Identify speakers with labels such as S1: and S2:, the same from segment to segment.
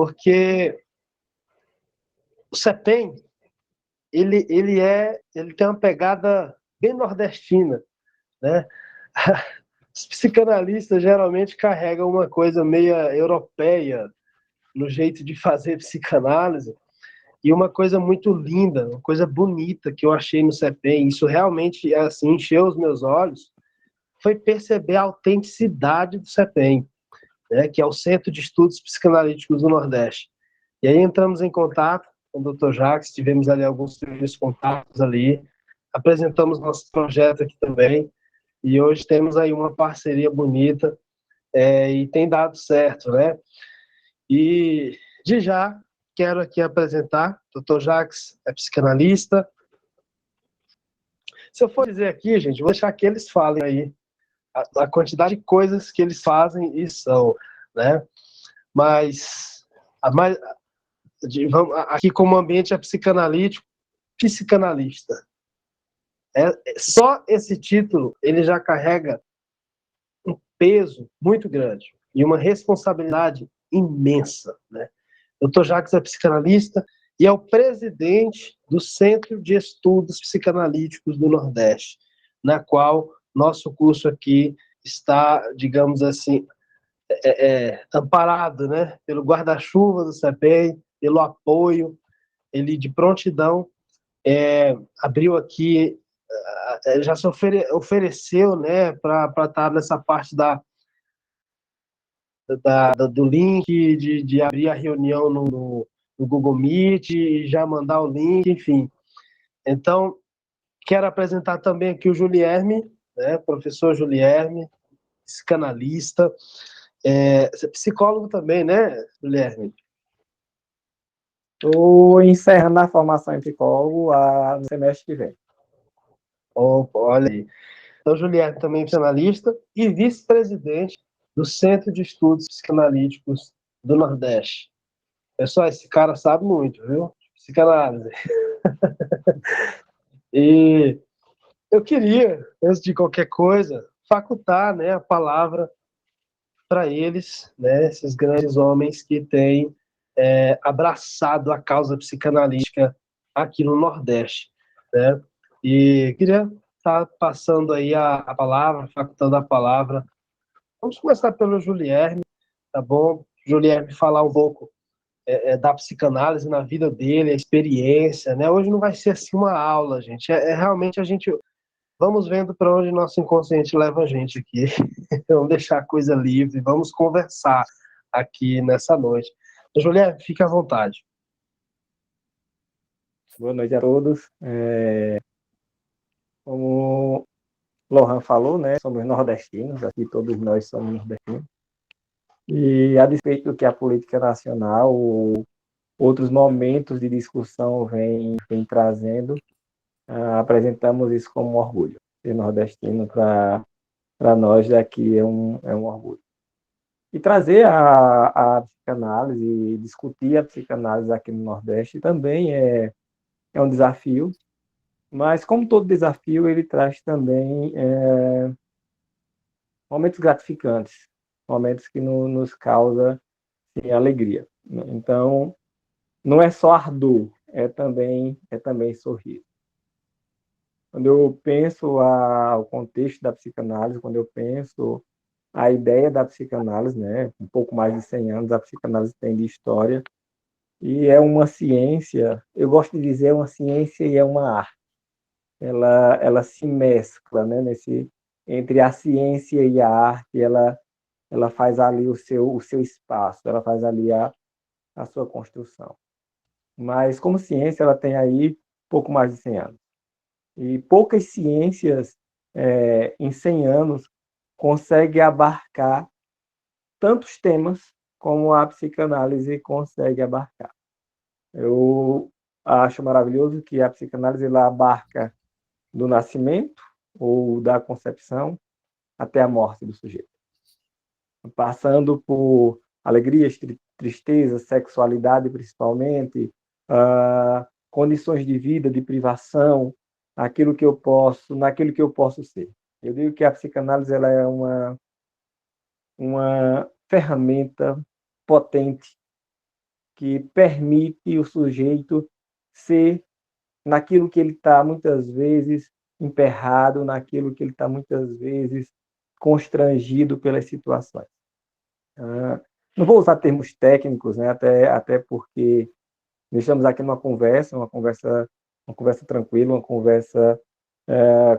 S1: porque o CEPEM, ele tem uma pegada bem nordestina, né? Os psicanalistas geralmente carregam uma coisa meio europeia no jeito de fazer psicanálise, e uma coisa muito linda, uma coisa bonita que eu achei no CEPEM, isso realmente assim encheu os meus olhos, foi perceber a autenticidade do CEPEM, né, que é o Centro de Estudos Psicanalíticos do Nordeste. E aí entramos em contato com o Dr. Jacques, tivemos ali alguns primeiros contatos ali, apresentamos nosso projeto aqui também, e hoje temos aí uma parceria bonita, e tem dado certo, né? E de já quero aqui apresentar, Dr. Jacques é psicanalista. Se eu for dizer aqui, gente, vou deixar que eles falem aí a quantidade de coisas que eles fazem e são, né? Mas vamos, aqui como ambiente é psicanalítico, psicanalista. Só esse título ele já carrega um peso muito grande e uma responsabilidade imensa, né? O Dr. Jacques é psicanalista e é o presidente do Centro de Estudos Psicanalíticos do Nordeste, na qual nosso curso aqui está, digamos assim, amparado, né, pelo guarda-chuva do CEPEM, pelo apoio, ele de prontidão abriu aqui, já se ofereceu, né, para estar nessa parte do link, de abrir a reunião no Google Meet e já mandar o link, enfim. Então, quero apresentar também aqui o Julierme, né, professor Julierme, psicanalista, psicólogo também, né, Julierme?
S2: Estou encerrando a formação em psicólogo no semestre que vem.
S1: Opa, olha aí. Então, Julierme também é psicanalista e vice-presidente do Centro de Estudos Psicanalíticos do Nordeste. Pessoal, esse cara sabe muito, viu? Psicanálise. E eu queria, antes de qualquer coisa, facultar, né, a palavra para eles, né, esses grandes homens que têm abraçado a causa psicanalítica aqui no Nordeste, né? E queria estar passando aí a palavra, facultando a palavra. Vamos começar pelo Julierme, tá bom? Julierme falar um pouco da psicanálise na vida dele, a experiência, né? Hoje não vai ser assim uma aula, gente. Realmente a gente vamos vendo para onde nosso inconsciente leva a gente aqui. Vamos deixar a coisa livre, vamos conversar aqui nessa noite. Juliana, fique à vontade.
S2: Boa noite a todos. Como Lohan falou, né, somos nordestinos, aqui todos nós somos nordestinos. E a despeito do que a política nacional ou outros momentos de discussão vem trazendo, apresentamos isso como um orgulho. Ser nordestino para nós daqui é um orgulho. E trazer a psicanálise, discutir a psicanálise aqui no Nordeste também é um desafio, mas como todo desafio, ele traz também momentos gratificantes, momentos que nos causam alegria. Então, não é só ardor, é também sorriso. Quando eu penso o contexto da psicanálise, quando eu penso a ideia da psicanálise, né, um pouco mais de 100 anos a psicanálise tem de história, e é uma ciência, eu gosto de dizer, é uma ciência e é uma arte. Ela se mescla, né, entre a ciência e a arte, ela faz ali o seu espaço, ela faz ali a sua construção. Mas como ciência, ela tem aí pouco mais de 100 anos. E poucas ciências em 100 anos conseguem abarcar tantos temas como a psicanálise consegue abarcar. Eu acho maravilhoso que a psicanálise ela abarca do nascimento ou da concepção até a morte do sujeito, passando por alegrias, tristezas, sexualidade principalmente, condições de vida, de privação, naquilo que eu posso ser. Eu digo que a psicanálise ela é uma ferramenta potente que permite o sujeito ser naquilo que ele está muitas vezes emperrado, naquilo que ele está muitas vezes constrangido pelas situações. Não vou usar termos técnicos, né? Até porque estamos aqui numa conversa, uma conversa tranquila, uma conversa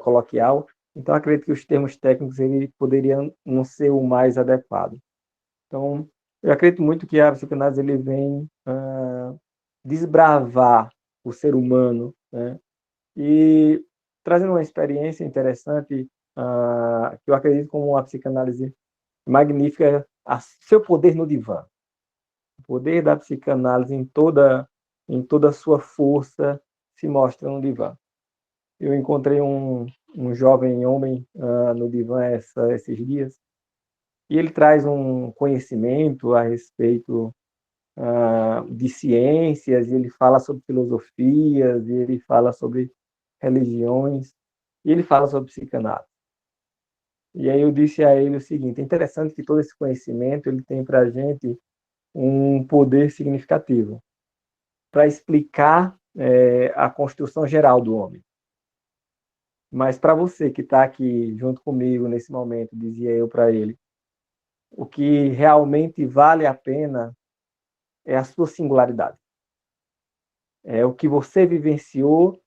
S2: coloquial. Então, acredito que os termos técnicos ele poderiam não ser o mais adequado. Então, eu acredito muito que a psicanálise ele vem desbravar o ser humano, né? E trazendo uma experiência interessante, que eu acredito como a psicanálise magnífica, seu poder no divã. O poder da psicanálise em toda a sua força se mostra no divã. Eu encontrei um jovem homem no divã esses dias, e ele traz um conhecimento a respeito de ciências, e ele fala sobre filosofias, e ele fala sobre religiões, e ele fala sobre psicanálise. E aí eu disse a ele o seguinte: é interessante que todo esse conhecimento ele tem para a gente um poder significativo para explicar a construção geral do homem. Mas para você que está aqui junto comigo nesse momento, dizia eu para ele, o que realmente vale a pena é a sua singularidade. É o que você vivenciou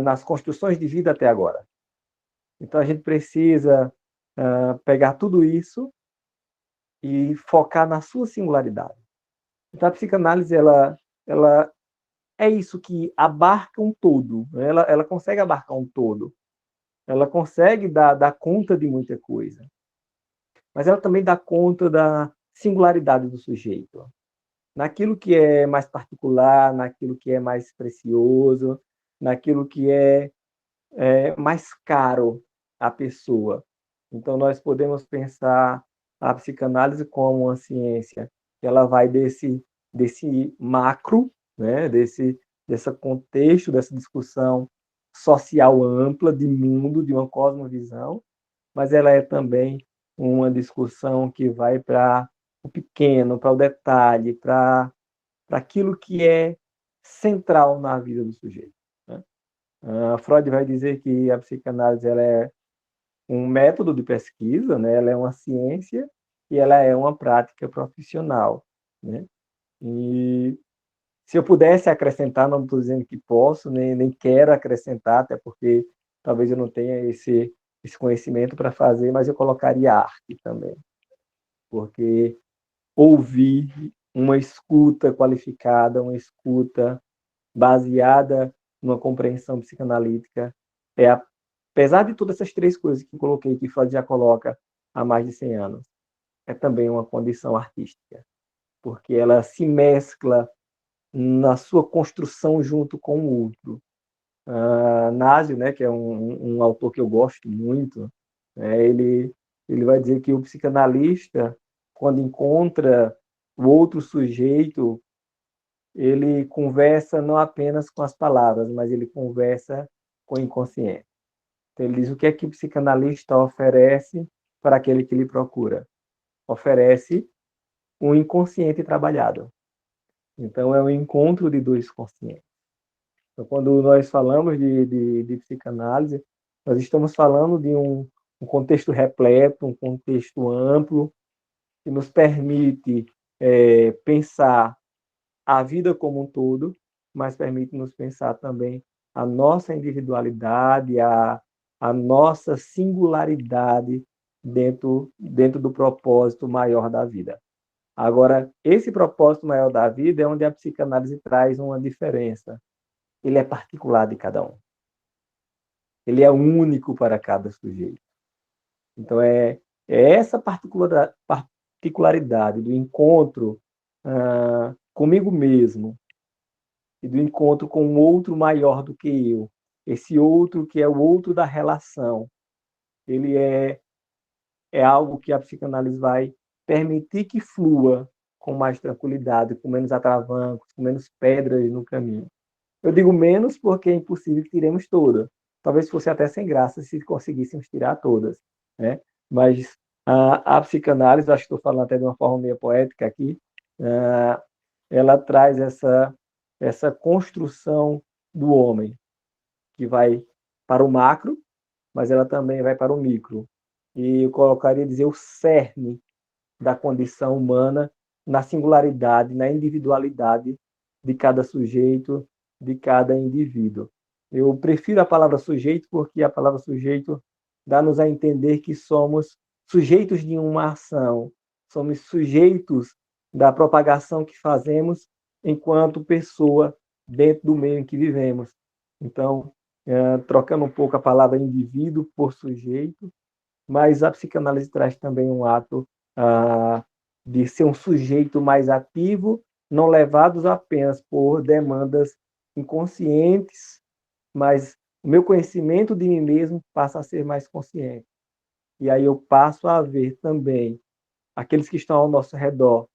S2: nas construções de vida até agora. Então a gente precisa pegar tudo isso e focar na sua singularidade. Então a psicanálise ela é isso que abarca um todo, né? Ela consegue abarcar um todo, ela consegue dar conta de muita coisa, mas ela também dá conta da singularidade do sujeito, naquilo que é mais particular, naquilo que é mais precioso, naquilo que é mais caro à pessoa. Então, nós podemos pensar a psicanálise como uma ciência que ela vai desse macro, né, desse contexto, dessa discussão social ampla de mundo, de uma cosmovisão, mas ela é também uma discussão que vai para o pequeno, para o detalhe, para aquilo que é central na vida do sujeito, né? Freud vai dizer que a psicanálise ela é um método de pesquisa, né? Ela é uma ciência e ela é uma prática profissional, né? E se eu pudesse acrescentar, não estou dizendo que posso, nem quero acrescentar, até porque talvez eu não tenha esse conhecimento para fazer, mas eu colocaria arte também, porque ouvir uma escuta qualificada, uma escuta baseada numa compreensão psicanalítica, apesar de todas essas três coisas que coloquei, que Freud já coloca há mais de 100 anos, é também uma condição artística, porque ela se mescla na sua construção junto com o outro. Nasio, né, que é um autor que eu gosto muito, ele vai dizer que o psicanalista, quando encontra o outro sujeito, ele conversa não apenas com as palavras, mas ele conversa com o inconsciente. Então, ele diz o que o psicanalista oferece para aquele que lhe procura. Oferece um inconsciente trabalhado. Então, é um encontro de dois conscientes. Então, quando nós falamos de psicanálise, nós estamos falando de um contexto repleto, um contexto amplo, que nos permite pensar a vida como um todo, mas permite nos pensar também a nossa individualidade, a nossa singularidade dentro do propósito maior da vida. Agora, esse propósito maior da vida é onde a psicanálise traz uma diferença. Ele é particular de cada um. Ele é único para cada sujeito. Então, é essa particularidade do encontro comigo mesmo e do encontro com um outro maior do que eu. Esse outro que é o outro da relação. Ele é algo que a psicanálise vai permitir que flua com mais tranquilidade, com menos atravancos, com menos pedras no caminho. Eu digo menos porque é impossível que tiremos todas. Talvez fosse até sem graça se conseguíssemos tirar todas, né? Mas a psicanálise, acho que estou falando até de uma forma meio poética aqui, ela traz essa construção do homem, que vai para o macro, mas ela também vai para o micro. E eu colocaria dizer o cerne da condição humana na singularidade, na individualidade de cada sujeito, de cada indivíduo. Eu prefiro a palavra sujeito porque a palavra sujeito dá-nos a entender que somos sujeitos de uma ação, somos sujeitos da propagação que fazemos enquanto pessoa dentro do meio em que vivemos. Então, trocando um pouco a palavra indivíduo por sujeito, mas a psicanálise traz também um ato de ser um sujeito mais ativo, não levados apenas por demandas inconscientes, mas o meu conhecimento de mim mesmo passa a ser mais consciente. E aí eu passo a ver também aqueles que estão ao nosso redor,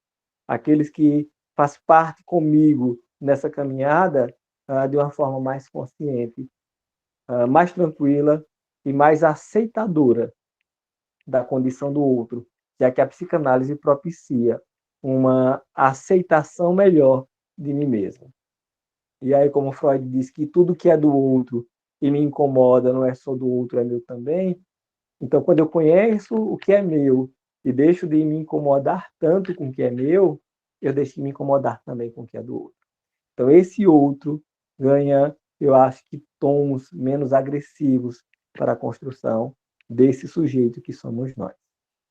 S2: aqueles que fazem parte comigo nessa caminhada de uma forma mais consciente, mais tranquila e mais aceitadora da condição do outro, já que a psicanálise propicia uma aceitação melhor de mim mesmo. E aí, como Freud diz que tudo que é do outro e me incomoda não é só do outro, é meu também. Então, quando eu conheço o que é meu e deixo de me incomodar tanto com o que é meu, eu deixo de me incomodar também com o que é do outro. Então, esse outro ganha, eu acho que, tons menos agressivos para a construção desse sujeito que somos nós,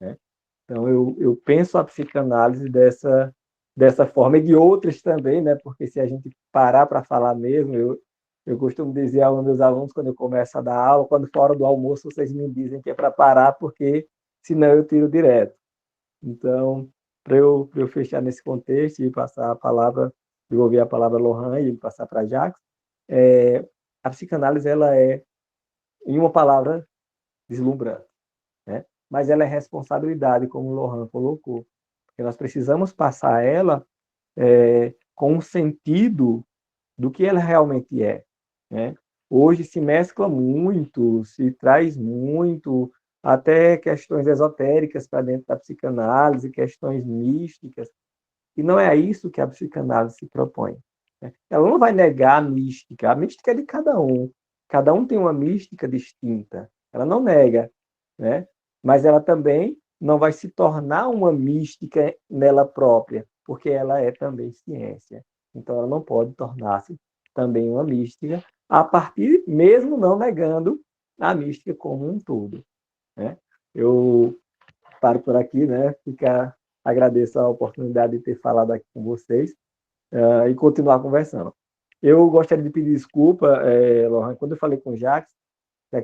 S2: né? Então, eu penso a psicanálise dessa forma, e de outras também, né? Porque se a gente parar para falar mesmo, eu costumo dizer aos meus alunos, quando eu começo a dar aula, quando for hora do almoço, vocês me dizem que é para parar, porque senão eu tiro direto. Então, para eu fechar nesse contexto e passar a palavra, devolver a palavra a Lohan e passar para Jacques, a psicanálise, ela é, em uma palavra, deslumbrante, né? Mas ela é responsabilidade, como o Lohan colocou, porque nós precisamos passar ela com um sentido do que ela realmente é, né? Hoje se mescla muito, se traz muito, até questões esotéricas para dentro da psicanálise, questões místicas, e não é isso que a psicanálise se propõe, né? Ela não vai negar a mística é de cada um tem uma mística distinta, ela não nega, né? Mas ela também não vai se tornar uma mística nela própria, porque ela é também ciência. Então, ela não pode tornar-se também uma mística, a partir, mesmo não negando a mística como um todo, né? Eu paro por aqui, né? Agradeço a oportunidade de ter falado aqui com vocês e continuar conversando. Eu gostaria de pedir desculpa, Lohan, quando eu falei com o Jacques,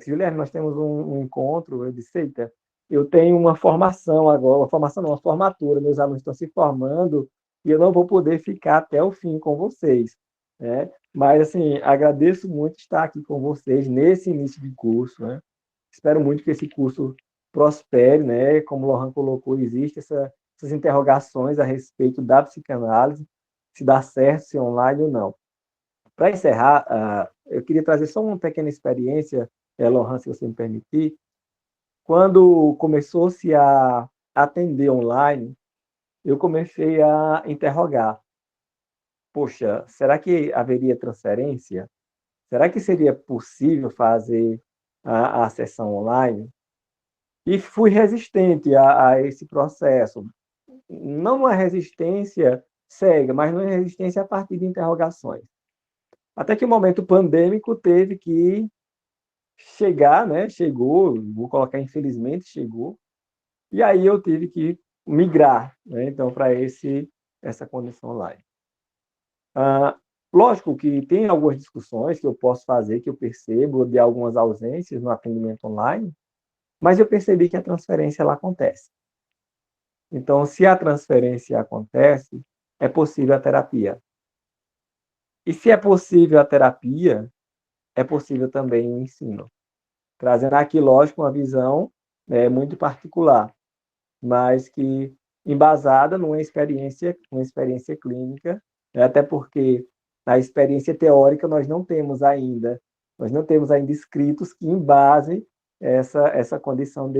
S2: Guilherme, nós temos um encontro, eu disse, eita, eu tenho uma formação agora, uma formação não, uma formatura, meus alunos estão se formando e eu não vou poder ficar até o fim com vocês, né? Mas, assim, agradeço muito estar aqui com vocês nesse início de curso, né? Espero muito que esse curso prospere, né? Como o Lohan colocou, existe essas interrogações a respeito da psicanálise, se dá certo, se é online ou não. Para encerrar, eu queria trazer só uma pequena experiência, Lohan, se você me permitir. Quando começou-se a atender online, eu comecei a interrogar. Poxa, será que haveria transferência? Será que seria possível fazer a sessão online? E fui resistente a esse processo. Não uma resistência cega, mas uma resistência a partir de interrogações. Até que o momento pandêmico teve que chegar, né? Chegou, vou colocar infelizmente, chegou. E aí eu tive que migrar, né? Então, para essa condição online. Lógico que tem algumas discussões que eu posso fazer, que eu percebo de algumas ausências no atendimento online, mas eu percebi que a transferência ela acontece. Então, se a transferência acontece, é possível a terapia. E se é possível a terapia, é possível também o ensino. Trazendo aqui, lógico, uma visão muito particular, mas que embasada numa experiência clínica, né? Até porque na experiência teórica nós não temos ainda escritos que embasem essa condição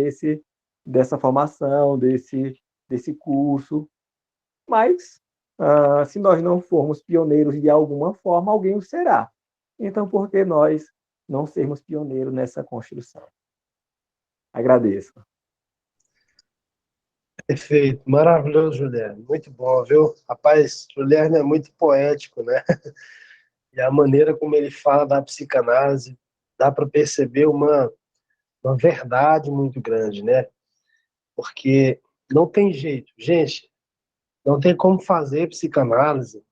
S2: dessa formação, desse curso, mas Se nós não formos pioneiros de alguma forma, alguém o será. Então, por que nós não sermos pioneiros nessa construção? Agradeço.
S1: Perfeito, maravilhoso, Juliano. Muito bom, viu? Rapaz, Juliano é muito poético, né? E a maneira como ele fala da psicanálise, dá para perceber uma verdade muito grande, né? Porque não tem jeito. Gente, não tem como fazer psicanálise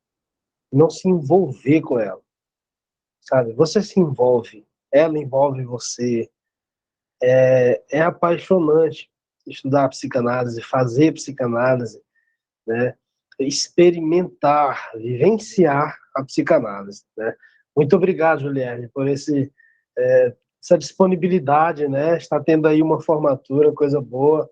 S1: e não se envolver com ela, sabe? Você se envolve, ela envolve você. É apaixonante estudar psicanálise, fazer psicanálise, né? Experimentar, vivenciar a psicanálise, né? Muito obrigado, Juliane, por essa disponibilidade, né? Está tendo aí uma formatura, coisa boa,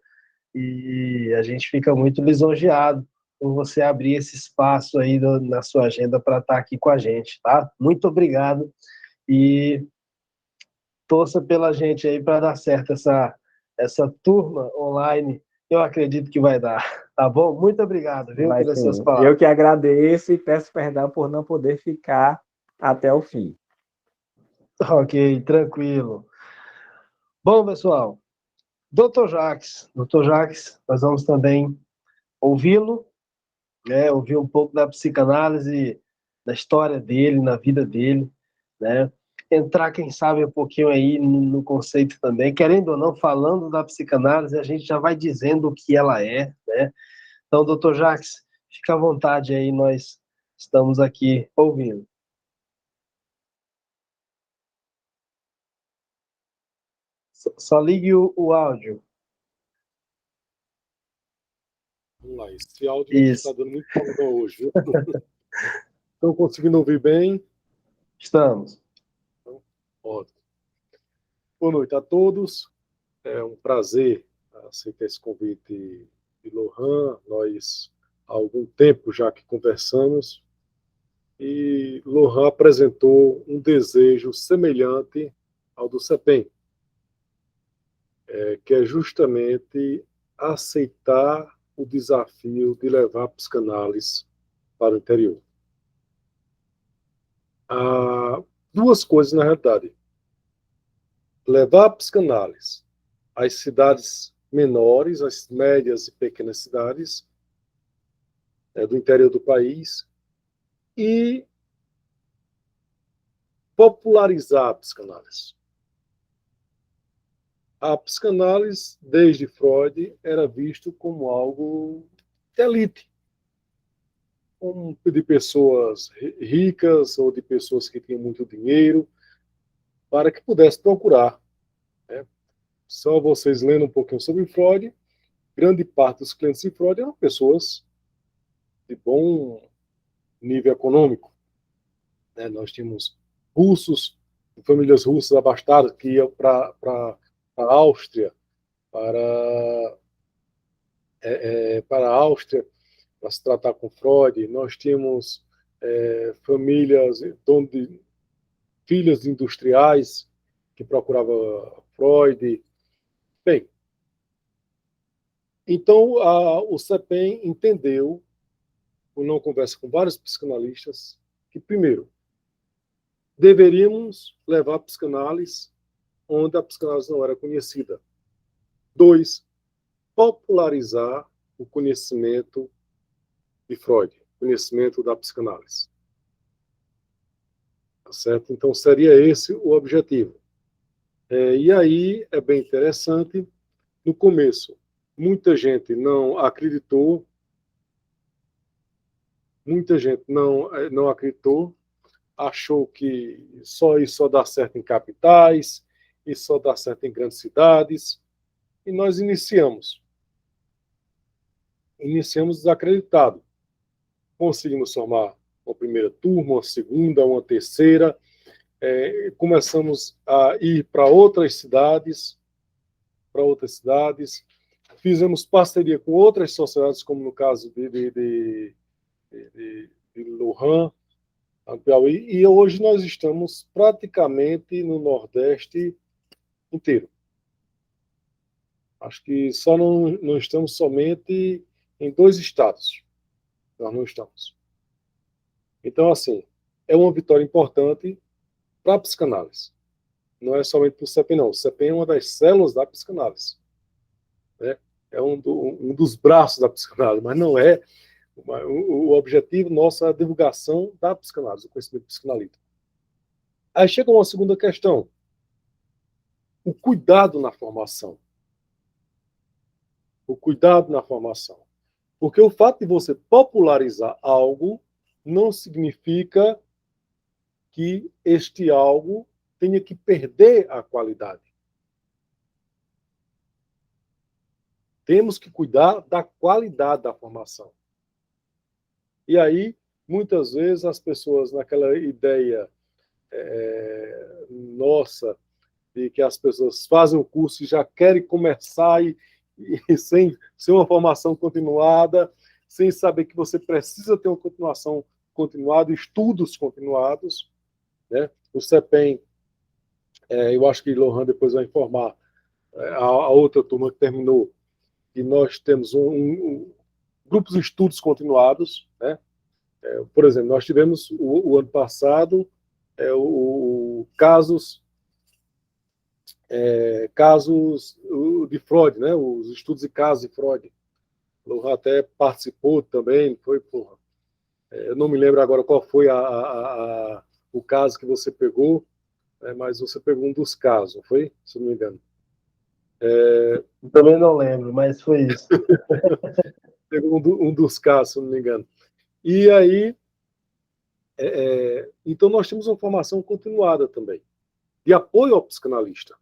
S1: e a gente fica muito lisonjeado por você abrir esse espaço aí na sua agenda para estar aqui com a gente, tá? Muito obrigado e torça pela gente aí para dar certo essa turma online. Eu acredito que vai dar, tá bom? Muito obrigado, viu,
S2: Vai
S1: pelas suas
S2: sim. Eu
S1: palavras.
S2: que agradeço e peço perdão por não poder ficar até o fim.
S1: Ok, tranquilo. Bom, pessoal, Dr. Jacques, nós vamos também ouvi-lo, né? Ouvir um pouco da psicanálise, da história dele, na vida dele, né? Entrar, quem sabe, um pouquinho aí no conceito também. Querendo ou não, falando da psicanálise, a gente já vai dizendo o que ela é, né? Então, doutor Jacques, fica à vontade aí, nós estamos aqui ouvindo. Só ligue o áudio.
S3: Vamos lá, esse áudio está
S1: Isso,
S3: dando muito problema hoje, viu? Estão conseguindo ouvir bem?
S1: estamos.
S3: Então, ótimo. Boa noite a todos. É um prazer aceitar esse convite de Lohan. Nós há algum tempo já que conversamos e Lohan apresentou um desejo semelhante ao do CEPEM, que é justamente aceitar o desafio de levar a psicanálise para o interior. Há duas coisas na realidade: levar a psicanálise às cidades menores, às médias e pequenas cidades do interior do país e popularizar a psicanálise. A psicanálise, desde Freud, era visto como algo de elite, como de pessoas ricas ou de pessoas que tinham muito dinheiro, para que pudesse procurar. Né? Só vocês lendo um pouquinho sobre Freud, grande parte dos clientes de Freud eram pessoas de bom nível econômico. Né? Nós tínhamos russos, famílias russas abastadas que iam para a Áustria, para a Áustria, para se tratar com Freud. Nós tínhamos famílias, filhas de industriais que procuravam Freud. Bem, então o CEPEM entendeu, por não conversa com vários psicanalistas, que, primeiro, deveríamos levar a psicanálise onde a psicanálise não era conhecida. Dois, popularizar o conhecimento de Freud, conhecimento da psicanálise. Tá certo? Então, seria esse o objetivo. E aí é bem interessante, no começo, muita gente não acreditou, não acreditou, achou que só isso só dá certo em capitais, e só dá certo em grandes cidades, e nós iniciamos desacreditado. Conseguimos formar uma primeira turma, uma segunda, uma terceira, começamos a ir para outras cidades, fizemos parceria com outras sociedades, como no caso de Lohan, Piauí, e hoje nós estamos praticamente no Nordeste inteiro. Acho que só não estamos somente em 2 estados. Nós não estamos. Então, assim, é uma vitória importante para a psicanálise. Não é somente para o CEPEM, não. O CEPEM é uma das células da psicanálise, né? É um dos braços da psicanálise, mas não é. O objetivo nosso é a divulgação da psicanálise, do conhecimento psicanalítico. Aí chega uma segunda questão: o cuidado na formação. O cuidado na formação. Porque o fato de você popularizar algo não significa que este algo tenha que perder a qualidade. Temos que cuidar da qualidade da formação. E aí, muitas vezes, as pessoas, naquela ideia nossa, de que as pessoas fazem o curso e já querem começar e sem uma formação continuada, sem saber que você precisa ter uma continuação continuada, estudos continuados, né? O CEPEM, eu acho que Lohan depois vai informar a outra turma que terminou, que nós temos grupos de estudos continuados, né? Por exemplo, nós tivemos o ano passado casos de Freud, né? Os estudos de casos de Freud. O até participou também, foi porra. Eu não me lembro agora qual foi o caso que você pegou, né? Mas você pegou um dos casos, não foi? Se não me engano.
S1: Também não lembro, mas foi isso.
S3: Pegou um dos casos, se não me engano. E aí, então nós temos uma formação continuada também, de apoio ao psicanalista.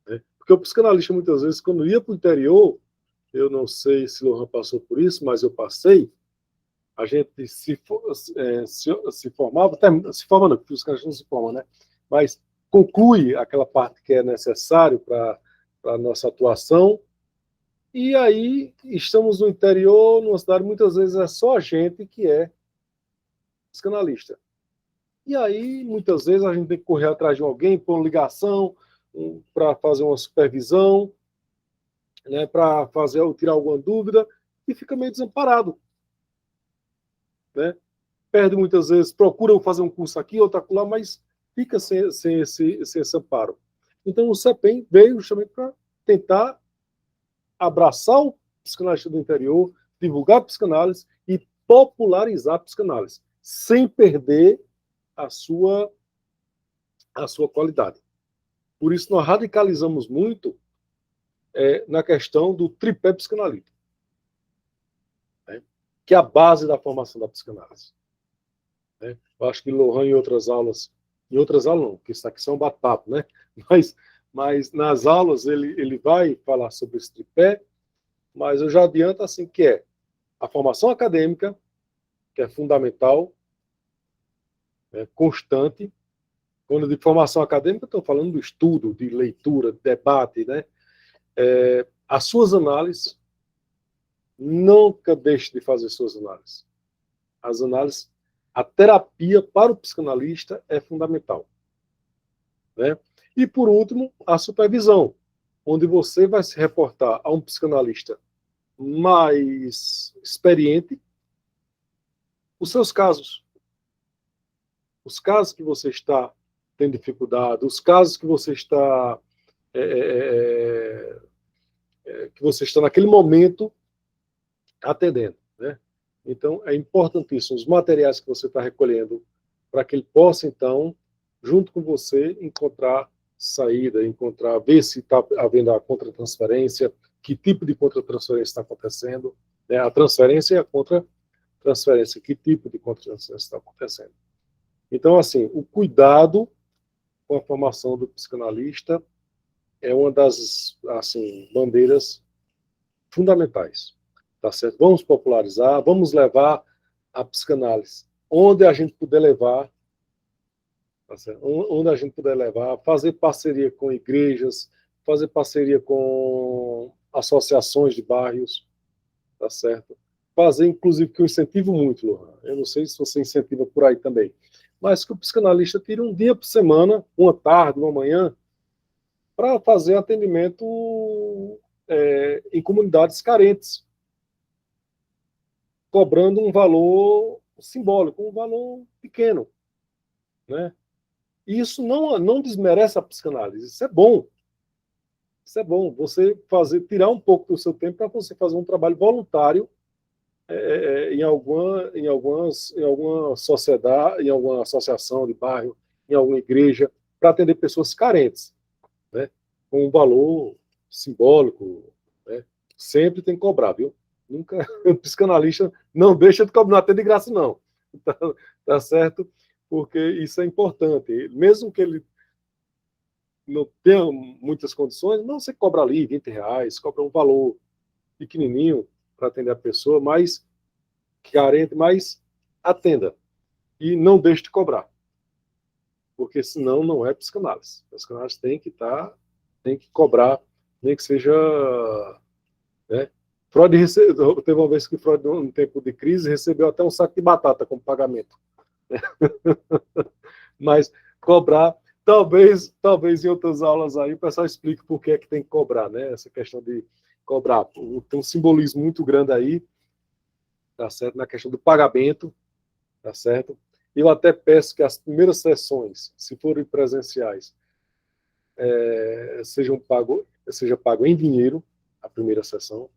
S3: Né? Porque o psicanalista, muitas vezes, quando ia para o interior, eu não sei se Lohan passou por isso, mas eu passei, a gente se formava, se forma não, porque os caras não se formam, né? Mas conclui aquela parte que é necessário para a nossa atuação, e aí estamos no interior, numa cidade, muitas vezes é só a gente que é psicanalista. E aí, muitas vezes, a gente tem que correr atrás de alguém, pôr uma ligação, para fazer uma supervisão, né, para tirar alguma dúvida, e fica meio desamparado. Né? Perde muitas vezes, procura fazer um curso aqui, outro acolá, mas fica sem esse amparo. Então, o CEPEM veio justamente para tentar abraçar o psicanalista do interior, divulgar a psicanálise e popularizar a psicanálise, sem perder a sua qualidade. Por isso, nós radicalizamos muito na questão do tripé psicanalítico, né? Que é a base da formação da psicanálise. Né? Eu acho que Lohan, em outras aulas não, porque isso aqui são bate-papo, né? Mas nas aulas ele vai falar sobre esse tripé, mas eu já adianto assim que é a formação acadêmica, que é fundamental, né, constante. Quando eu digo formação acadêmica, estou falando do estudo, de leitura, de debate, né? As suas análises, nunca deixe de fazer suas análises. As análises, a terapia para o psicanalista é fundamental. Né? E, por último, a supervisão, onde você vai se reportar a um psicanalista mais experiente os seus casos. Os casos que você está tendo dificuldade, os casos que você está naquele momento atendendo. Né? Então, é importantíssimo os materiais que você está recolhendo para que ele possa, então, junto com você, encontrar saída, ver se está havendo a contratransferência, que tipo de contratransferência está acontecendo, né? A transferência e a contratransferência, que tipo de contratransferência está acontecendo. Então, assim, o cuidado com a formação do psicanalista é uma das, assim, bandeiras fundamentais. Tá certo? Vamos popularizar, vamos levar a psicanálise onde a gente puder levar, tá certo? Onde a gente puder levar, fazer parceria com igrejas, fazer parceria com associações de bairros, tá certo? Fazer, inclusive, que eu incentivo muito, Lohan. Eu não sei se você incentiva por aí também, mas que o psicanalista tire um dia por semana, uma tarde, uma manhã, para fazer atendimento em comunidades carentes, cobrando um valor simbólico, um valor pequeno, né? E isso não desmerece a psicanálise, isso é bom. Isso é bom, você tirar um pouco do seu tempo para você fazer um trabalho voluntário em alguma sociedade, em alguma associação de bairro, em alguma igreja, para atender pessoas carentes, né? Com um valor simbólico, né? Sempre tem que cobrar, viu? Nunca, o psicanalista não deixa de cobrar, não atende de graça, não. Tá, tá certo? Porque isso é importante. Mesmo que ele não tenha muitas condições, não você cobra ali R$ 20, cobra um valor pequenininho para atender a pessoa, mas carente, mas atenda. E não deixe de cobrar. Porque senão não é psicanálise. A psicanálise tem que cobrar, nem que seja. Né? Teve uma vez que Freud, num tempo de crise, recebeu até um saco de batata como pagamento. Mas cobrar, talvez em outras aulas aí o pessoal explique por que é que tem que cobrar, né? Essa questão de cobrar. Tem um simbolismo muito grande aí, tá certo? Na questão do pagamento, tá certo? Eu até peço que as primeiras sessões, se forem presenciais, seja pago em dinheiro, a primeira sessão,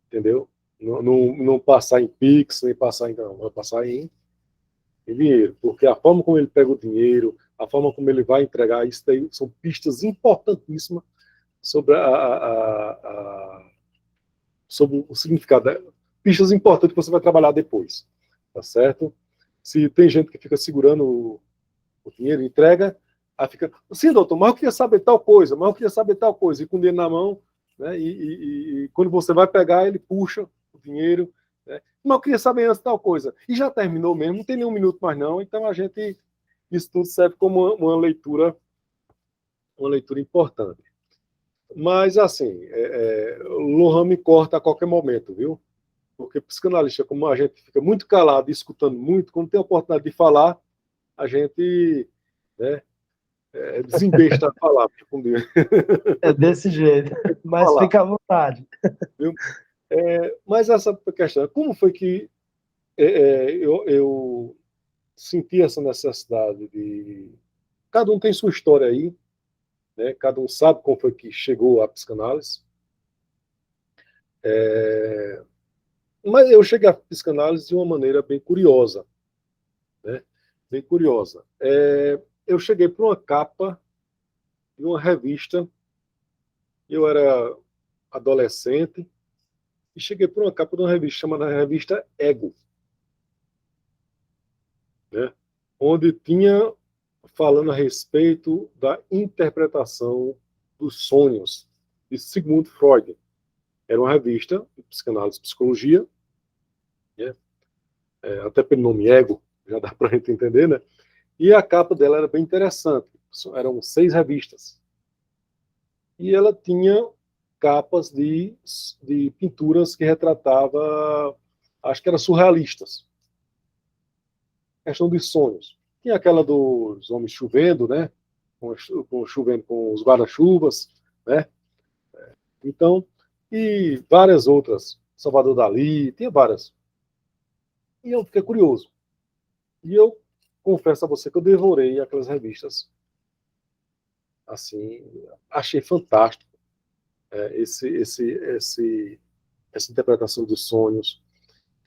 S3: entendeu? Não passar em Pix, nem passar em. Não, vai passar em dinheiro, porque a forma como ele pega o dinheiro, a forma como ele vai entregar, isso daí são pistas importantíssimas sobre, sobre o significado, pistas importantes que você vai trabalhar depois, tá certo? Se tem gente que fica segurando o dinheiro, entrega, aí fica, sim, doutor, mas eu queria saber tal coisa, e com o dinheiro na mão, né, e quando você vai pegar, ele puxa o dinheiro, né, mas eu queria saber antes tal coisa, e já terminou mesmo, não tem nenhum minuto mais não, então isso tudo serve como uma leitura importante. Mas, assim, Lohan me corta a qualquer momento, viu? Porque psicanalista, como a gente fica muito calado e escutando muito, quando tem a oportunidade de falar, a gente, né, desembesta a falar.
S1: É desse jeito. Mas
S3: Falar,
S1: fica à vontade.
S3: viu? Mas essa questão, como foi que eu senti essa necessidade de... Cada um tem sua história aí, né? Cada um sabe como foi que chegou à psicanálise. Mas eu cheguei à psicanálise de uma maneira bem curiosa, né? Bem curiosa. Eu cheguei para uma capa de uma revista, eu era adolescente, e cheguei para uma capa de uma revista chamada Revista Ego, né? Onde tinha falando a respeito da interpretação dos sonhos de Sigmund Freud. Era uma revista de psicanálise e psicologia, né? Até pelo nome Ego, já dá para a gente entender, né? E a capa dela era bem interessante. Eram 6 revistas. E ela tinha capas de pinturas que retratava, acho que eram surrealistas. Questão de sonhos. Tinha aquela dos homens chovendo, né? Chovendo com os guarda-chuvas, né? Então, e várias outras. Salvador Dalí, tinha várias. E eu fiquei curioso. E eu confesso a você que eu devorei aquelas revistas. Assim, achei fantástico essa interpretação dos sonhos,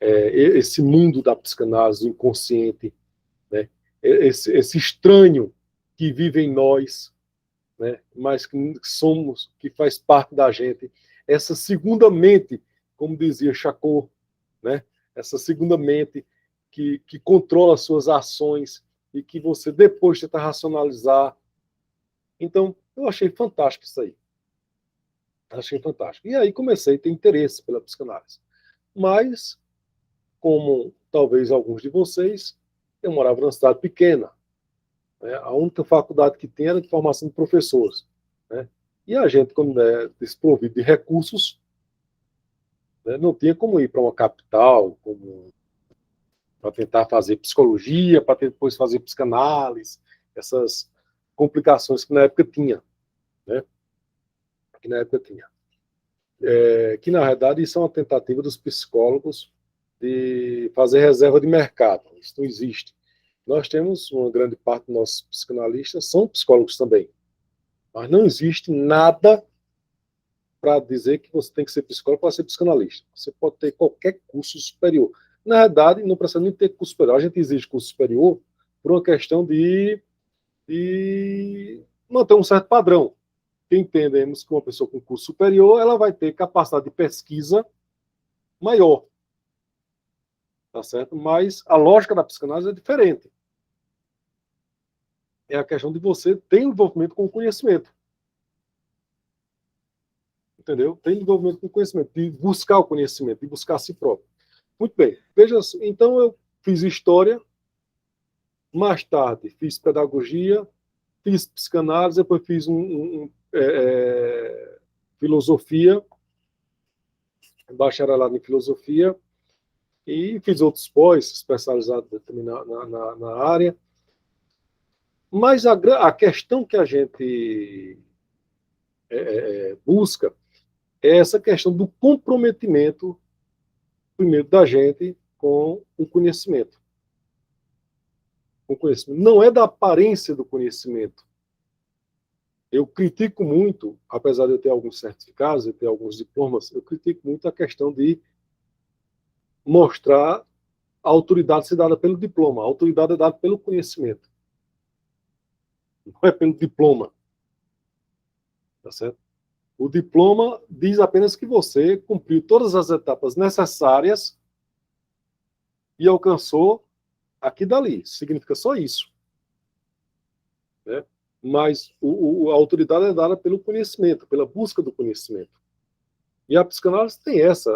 S3: esse mundo da psicanálise, do inconsciente, né? Esse estranho que vive em nós, né? Mas que somos, que faz parte da gente, essa segunda mente, como dizia Charcot, né? Essa segunda mente que controla as suas ações e que você depois tenta racionalizar. Então, eu achei fantástico isso aí. Achei fantástico. E aí comecei a ter interesse pela psicanálise. Mas, como talvez alguns de vocês, eu morava numa cidade pequena, né? A única faculdade que tinha era de formação de professores, né? E a gente, quando é desprovido de recursos, né, não tinha como ir para uma capital, para tentar fazer psicologia, para depois fazer psicanálise, essas complicações que na época tinha, né? Que na época tinha. Que na verdade isso é uma tentativa dos psicólogos de fazer reserva de mercado. Isso não existe. Nós temos uma grande parte dos nossos psicanalistas são psicólogos também. Mas não existe nada para dizer que você tem que ser psicólogo para ser psicanalista. Você pode ter qualquer curso superior. Na verdade, não precisa nem ter curso superior. A gente exige curso superior por uma questão de manter um certo padrão. Entendemos que uma pessoa com curso superior ela vai ter capacidade de pesquisa maior. Tá certo? Mas a lógica da psicanálise é diferente. É a questão de você ter envolvimento com o conhecimento. Entendeu? Tem envolvimento com o conhecimento, de buscar o conhecimento, de buscar a si próprio. Muito bem. Veja, então eu fiz história, mais tarde fiz pedagogia, fiz psicanálise, depois fiz filosofia, bacharelado em filosofia, e fiz outros pós, especializados também na área. Mas a questão que a gente busca é essa questão do comprometimento, primeiro, da gente com o conhecimento. O conhecimento. Não é da aparência do conhecimento. Eu critico muito, apesar de eu ter alguns certificados, de ter alguns diplomas, eu critico muito a questão de mostrar a autoridade ser dada pelo diploma. A autoridade é dada pelo conhecimento. Não é pelo diploma. Tá certo? O diploma diz apenas que você cumpriu todas as etapas necessárias e alcançou aqui e dali. Significa só isso. Né? Mas a autoridade é dada pelo conhecimento, pela busca do conhecimento. E a psicanálise tem essa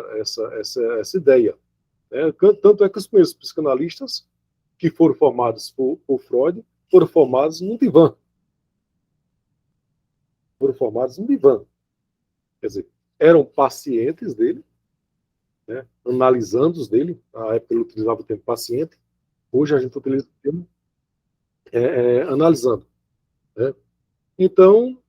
S3: ideia. Né? Tanto é que os primeiros psicanalistas que foram formados por Freud foram formados no divã. Foram formados no divã. Quer dizer, eram pacientes dele, né? Analisando os dele. Na época ele utilizava o termo paciente. Hoje a gente utiliza o termo analisando. Né? Então,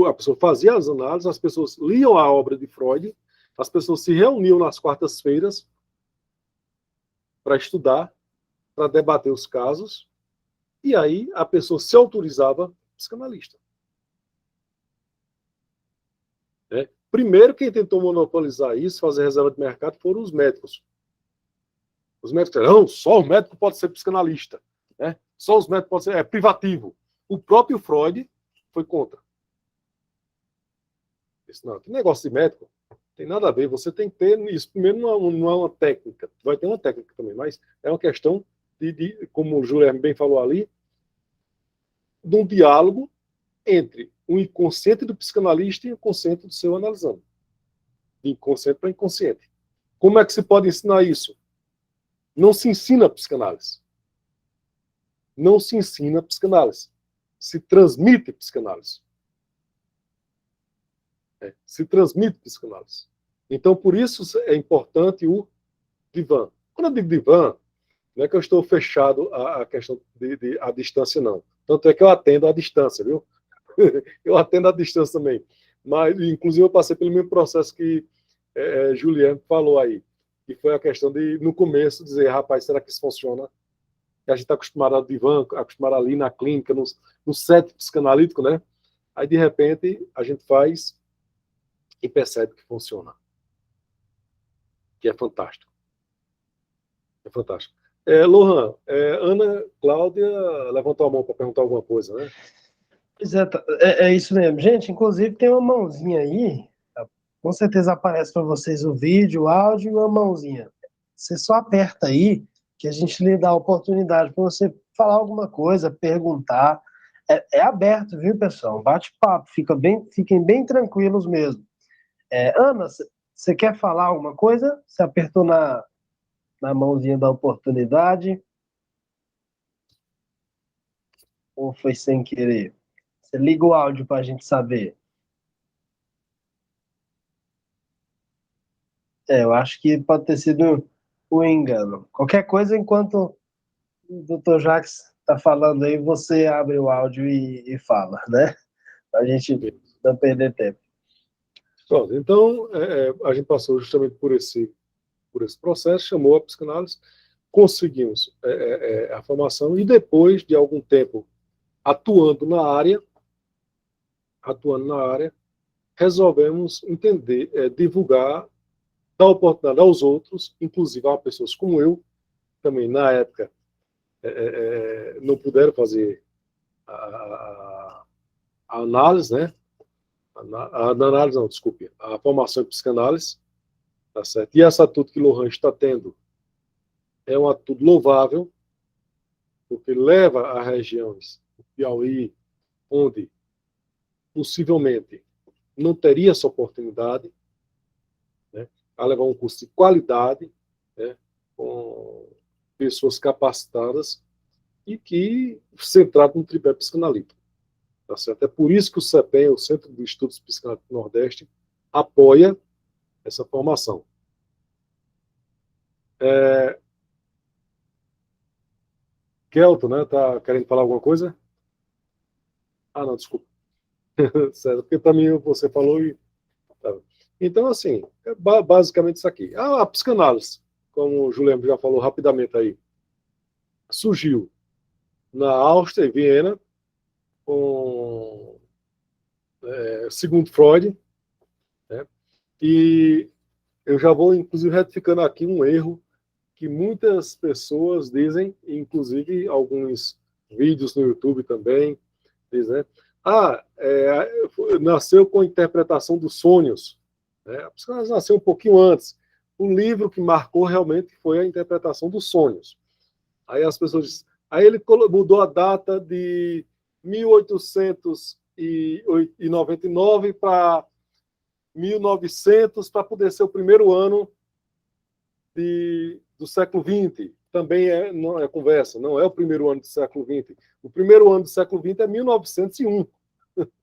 S3: a pessoa fazia as análises, as pessoas liam a obra de Freud, as pessoas se reuniam nas quartas-feiras para estudar, para debater os casos, e aí a pessoa se autorizava psicanalista. Né? Primeiro, quem tentou monopolizar isso, fazer reserva de mercado, foram os médicos. Os médicos disseram, não, só o médico pode ser psicanalista. Né? Só os médicos podem ser, é privativo. O próprio Freud foi contra. Disse, não, que negócio de médico tem nada a ver, você tem que ter isso. Primeiro, não é uma técnica, vai ter uma técnica também, mas é uma questão como o Juliano bem falou ali, de um diálogo entre o inconsciente do psicanalista e o inconsciente do seu analisando. De inconsciente para inconsciente. Como é que se pode ensinar isso? Não se ensina psicanálise. Não se ensina psicanálise. Se transmite psicanálise. Se transmite psicanálise. Então, por isso é importante o divã. Quando eu digo divã, não é que eu estou fechado a questão a distância, não. Tanto é que eu atendo à distância, viu? Eu atendo à distância também. Mas, inclusive, eu passei pelo mesmo processo que Juliano falou aí, que foi a questão de, no começo, dizer, rapaz, será que isso funciona? Que a gente está acostumado ao divã, acostumado ali na clínica, no set psicanalítico, né? Aí, de repente, a gente faz e percebe que funciona. Que é fantástico. É fantástico. Lohan, Ana Cláudia levantou a mão para perguntar alguma coisa, né?
S1: Pois é isso mesmo. Gente, inclusive tem uma mãozinha aí, com certeza aparece para vocês o vídeo, o áudio e uma mãozinha. Você só aperta aí, que a gente lhe dá a oportunidade para você falar alguma coisa, perguntar. É aberto, viu, pessoal? Bate-papo, fiquem bem tranquilos mesmo. Ana, você quer falar alguma coisa? Você apertou na mãozinha da oportunidade? Ou foi sem querer? Você liga o áudio para a gente saber. Eu acho que pode ter sido um engano. Qualquer coisa, enquanto o Dr. Jacques está falando aí, você abre o áudio e fala, né? Para a gente não perder tempo.
S3: Pronto, então, a gente passou justamente por esse processo, chamou a psicanálise, conseguimos a formação e depois de algum tempo atuando na área, resolvemos entender, divulgar, dar oportunidade aos outros, inclusive a pessoas como eu, também na época não puderam fazer a análise, né? A análise, não, desculpe, a formação em psicanálise, tá certo? E essa atitude que Lohan está tendo é uma atitude louvável, porque leva a regiões do Piauí, onde possivelmente não teria essa oportunidade, né, a levar um curso de qualidade, né, com pessoas capacitadas e que centrado no tripé psicanalítico. Tá certo? É por isso que o CEPEM, o Centro de Estudos Psicanalíticos do Nordeste, apoia essa formação. Kelton, né, tá querendo falar alguma coisa? Ah, não, desculpa. Certo, porque para mim você falou e... Tá. Então, assim, basicamente isso aqui. A psicanálise, como o Juliano já falou rapidamente aí, surgiu na Áustria e Viena, com, segundo Freud, né? E eu já vou, inclusive, retificando aqui um erro que muitas pessoas dizem, inclusive alguns vídeos no YouTube também, dizem, né? Nasceu com a interpretação dos sonhos. Né? A psicanálise nasceu um pouquinho antes. O livro que marcou realmente foi a interpretação dos sonhos. Aí as pessoas dizem, aí ele mudou a data de 1899 para 1900 para poder ser o primeiro ano do século XX. Também não é conversa, não é o primeiro ano do século XX. O primeiro ano do século XX é 1901.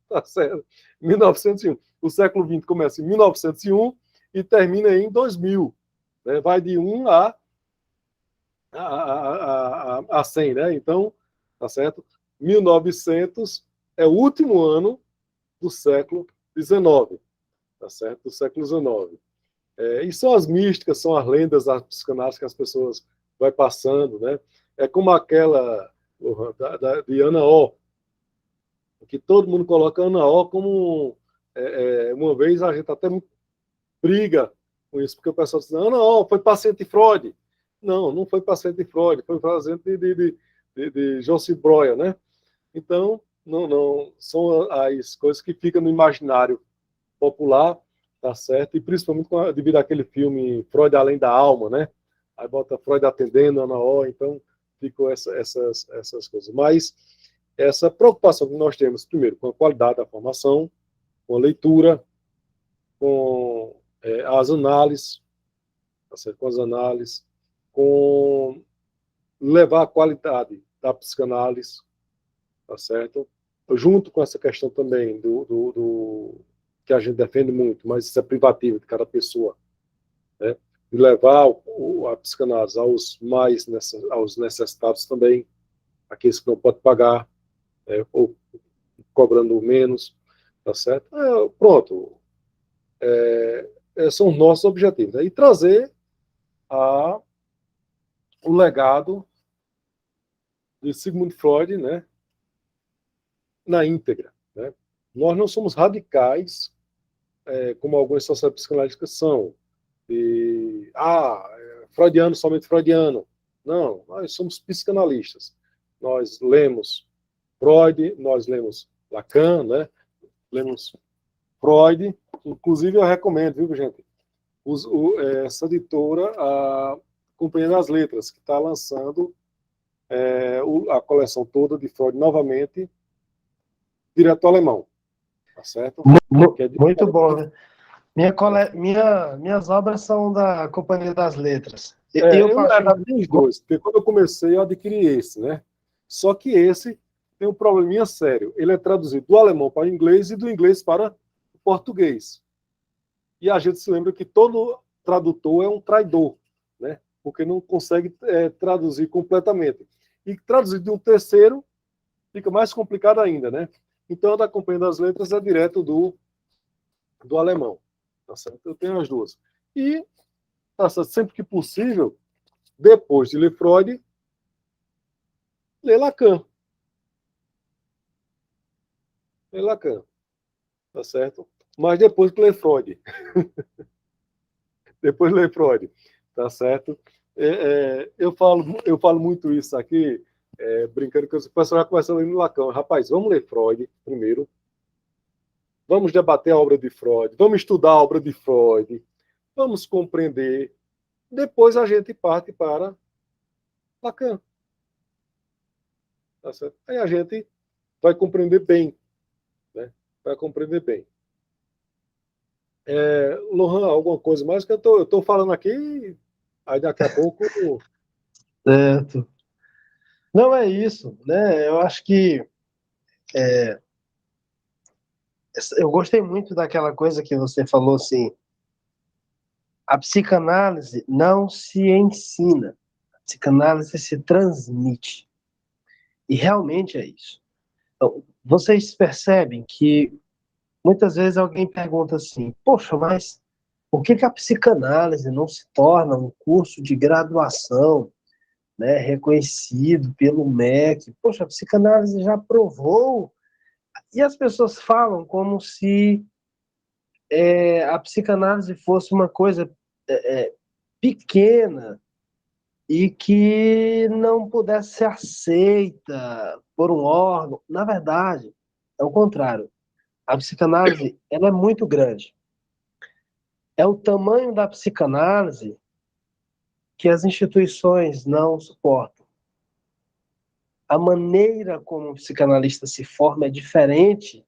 S3: Tá certo? 1901. O século XX começa em 1901 e termina em 2000. Né? Vai de 1 a 100, né? Então, tá certo? 1900 é o último ano do século XIX, tá certo? Do século XIX. E são as místicas, são as lendas das psicanálises que as pessoas vai passando, né? É como aquela de Ana O, que todo mundo coloca Ana O como... uma vez a gente até briga com isso, porque o pessoal diz, Ana O foi paciente de Freud. Não, não foi paciente de Freud, foi paciente de Joci Breuer, né? Então, não são as coisas que ficam no imaginário popular, tá certo? E principalmente devido àquele filme Freud Além da Alma, né? Aí bota Freud atendendo, Ana O, então ficou essas coisas. Mas essa preocupação que nós temos, primeiro, com a qualidade da formação, com a leitura, com as análises, tá certo? Com as análises, com levar a qualidade da psicanálise, tá certo? Junto com essa questão também do que a gente defende muito, mas isso é privativo de cada pessoa, né? De levar a psicanálise aos necessitados também, aqueles que não podem pagar, ou cobrando menos, tá certo? Pronto. São os nossos objetivos, né? E trazer o legado de Sigmund Freud, né, na íntegra, né? Nós não somos radicais, como algumas sociedades psicanalíticas são, freudiano, somente freudiano. Não, nós somos psicanalistas. Nós lemos Freud, nós lemos Lacan, né? Lemos Freud. Inclusive, eu recomendo, viu, gente? Essa editora, a Companhia das Letras, que está lançando a coleção toda de Freud novamente, direto ao alemão. Tá certo?
S1: Muito bom, né? Minhas obras são da Companhia das Letras.
S3: Eu era dos dois, porque quando eu comecei eu adquiri esse, né? Só que esse tem um probleminha sério. Ele é traduzido do alemão para o inglês e do inglês para o português. E a gente se lembra que todo tradutor é um traidor, né? Porque não consegue traduzir completamente. E traduzir de um terceiro fica mais complicado ainda, né? Então, a da Companhia das Letras é direto do alemão. Tá certo? Eu tenho as duas. E, tá certo, sempre que possível, depois de ler Freud, ler Lacan. Ler Lacan, tá certo? Mas depois que ler Freud. Depois ler Freud, tá certo? Eu falo muito isso aqui, brincando que o pessoal já começa lendo Lacan. Rapaz, vamos ler Freud primeiro. Vamos debater a obra de Freud. Vamos estudar a obra de Freud. Vamos compreender. Depois a gente parte para Lacan. Tá certo? Aí a gente vai compreender bem. Né? Vai compreender bem. Lohan, alguma coisa mais que eu tô falando aqui, aí daqui a pouco.
S1: Certo. Não é isso, né? Eu acho que eu gostei muito daquela coisa que você falou assim, a psicanálise não se ensina, a psicanálise se transmite. E realmente é isso. Então, vocês percebem que muitas vezes alguém pergunta assim, poxa, mas por que a psicanálise não se torna um curso de graduação, né, reconhecido pelo MEC? Poxa, a psicanálise já provou. E as pessoas falam como se a psicanálise fosse uma coisa pequena e que não pudesse ser aceita por um órgão. Na verdade, é o contrário. A psicanálise ela é muito grande. É o tamanho da psicanálise que as instituições não suportam. A maneira como o psicanalista se forma é diferente.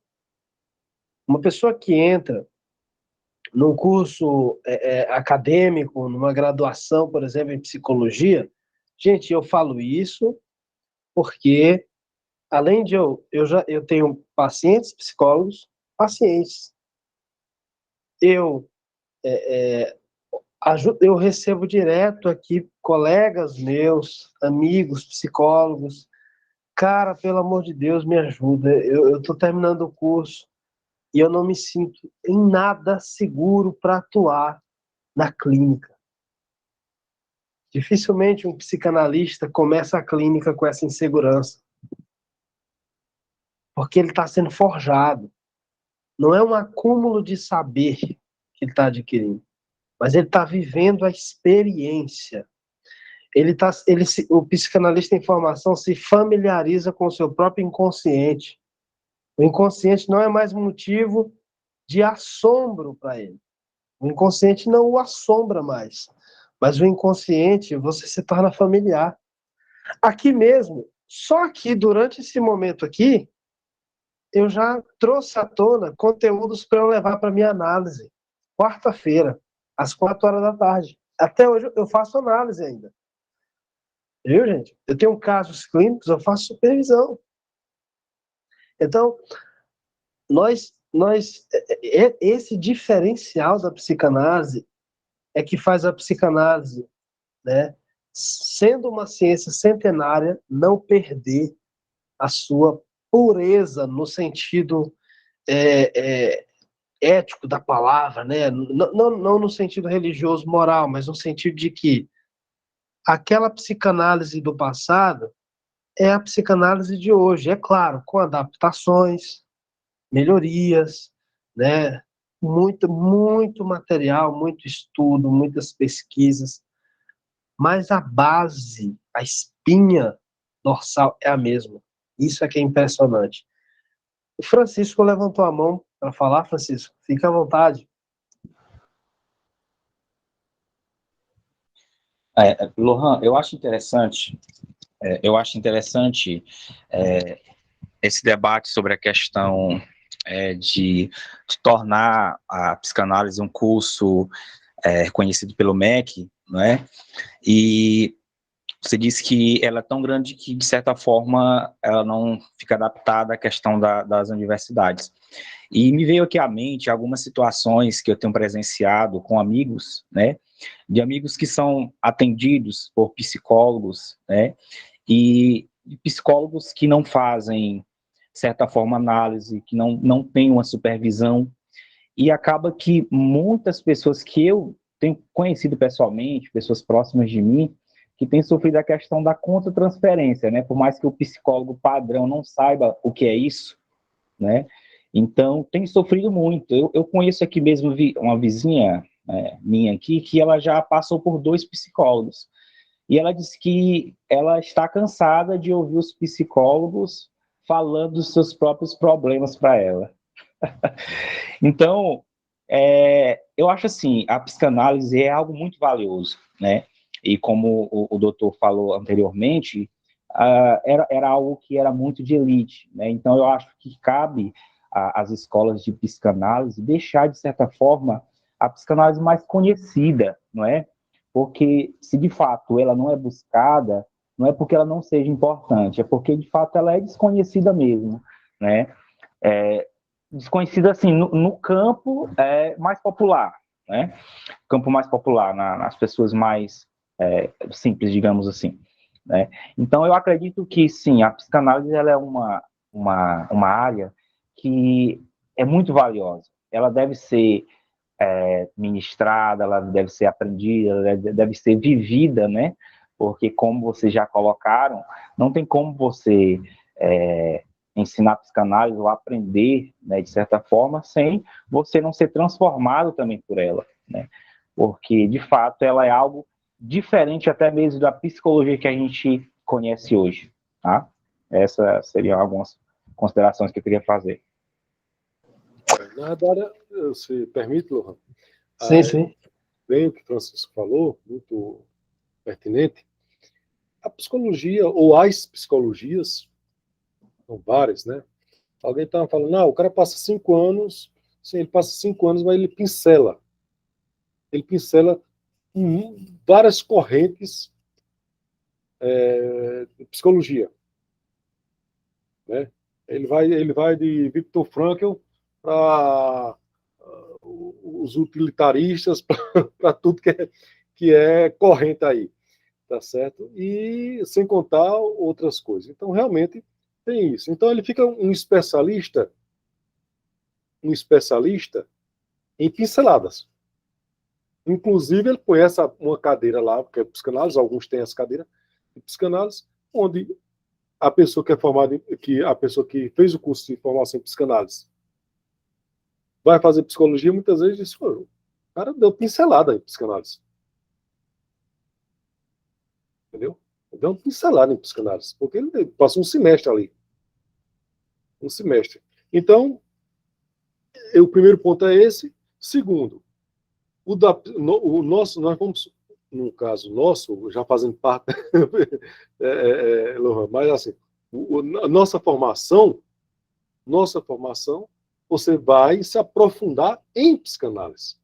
S1: Uma pessoa que entra num curso acadêmico, numa graduação, por exemplo, em psicologia, gente, eu falo isso porque, além de eu tenho pacientes psicólogos, pacientes. Eu eu recebo direto aqui colegas meus, amigos, psicólogos. Cara, pelo amor de Deus, me ajuda. Eu estou terminando o curso e eu não me sinto em nada seguro para atuar na clínica. Dificilmente um psicanalista começa a clínica com essa insegurança, porque ele está sendo forjado. Não é um acúmulo de saber que ele está adquirindo, mas ele está vivendo a experiência. O psicanalista em formação se familiariza com o seu próprio inconsciente. O inconsciente não é mais motivo de assombro para ele. O inconsciente não o assombra mais. Mas o inconsciente, você se torna familiar. Aqui mesmo, só que durante esse momento aqui, eu já trouxe à tona conteúdos para eu levar para minha análise. Quarta-feira, às 4 horas da tarde. Até hoje eu faço análise ainda. Viu, gente? Eu tenho casos clínicos, eu faço supervisão. Então, esse diferencial da psicanálise é que faz a psicanálise, né, sendo uma ciência centenária, não perder a sua pureza no sentido ético da palavra, né? Não no sentido religioso, moral, mas no sentido de que aquela psicanálise do passado é a psicanálise de hoje, é claro, com adaptações, melhorias, né? Muito material, muito estudo, muitas pesquisas, mas a base, a espinha dorsal é a mesma. Isso é que é impressionante. O Francisco levantou a mão para falar. Francisco, fica à vontade.
S4: Lohan, eu acho interessante esse debate sobre a questão de tornar a psicanálise um curso reconhecido pelo MEC, não é? E você disse que ela é tão grande que, de certa forma, ela não fica adaptada à questão das universidades. E me veio aqui à mente algumas situações que eu tenho presenciado com amigos, né? De amigos que são atendidos por psicólogos, né? E psicólogos que não fazem, de certa forma, análise, que não têm uma supervisão. e acaba que muitas pessoas que eu tenho conhecido pessoalmente, pessoas próximas de mim, que têm sofrido a questão da contra-transferência, né? Por mais que o psicólogo padrão não saiba o que é isso, né? Então, tem sofrido muito. Eu conheço aqui mesmo uma vizinha minha aqui, que ela já passou por 2 psicólogos. E ela disse que ela está cansada de ouvir os psicólogos falando dos seus próprios problemas para ela. Então, eu acho assim, a psicanálise é algo muito valioso, né? E como o doutor falou anteriormente, era algo que era muito de elite, né? Então, eu acho que cabe às escolas de psicanálise deixar, de certa forma, a psicanálise mais conhecida, não é? Porque se de fato ela não é buscada, não é porque ela não seja importante, é porque de fato ela é desconhecida mesmo, né? Desconhecida assim no campo mais popular, né? Campo mais popular, nas pessoas mais simples, digamos assim, né? Então eu acredito que sim, a psicanálise ela é uma área que é muito valiosa. Ela deve ser ministrada, ela deve ser aprendida, ela deve ser vivida, né? Porque, como vocês já colocaram, não tem como você ensinar psicanálise ou aprender, né, de certa forma, sem você não ser transformado também por ela, né? Porque, de fato, ela é algo diferente até mesmo da psicologia que a gente conhece hoje, tá? Essas seriam algumas considerações que eu queria fazer.
S3: Na verdade, se permite, Lohan,
S1: Sim, sim.
S3: bem o que o Francisco falou, muito pertinente. A psicologia, ou as psicologias, são várias, né? Alguém estava falando, não, o cara passa 5 anos, sim, ele passa 5 anos, mas ele pincela. Ele pincela várias correntes de psicologia, né? Ele vai de Viktor Frankl para os utilitaristas, para tudo que é corrente aí, tá certo? E sem contar outras coisas. Então, realmente, tem isso. Então, ele fica um especialista em pinceladas. Inclusive, ele conhece uma cadeira lá, porque é psicanálise, alguns têm essa cadeira de psicanálise, onde a pessoa que é formada, a pessoa que fez o curso de formação em psicanálise vai fazer psicologia, muitas vezes diz, o cara deu pincelada em psicanálise. Entendeu? Deu uma pincelada em psicanálise, porque ele passou um semestre ali. Um semestre. Então, o primeiro ponto é esse. Segundo, o nosso, nós vamos, no caso nosso, já fazendo parte, Lohan, mas assim, a nossa formação, você vai se aprofundar em psicanálise.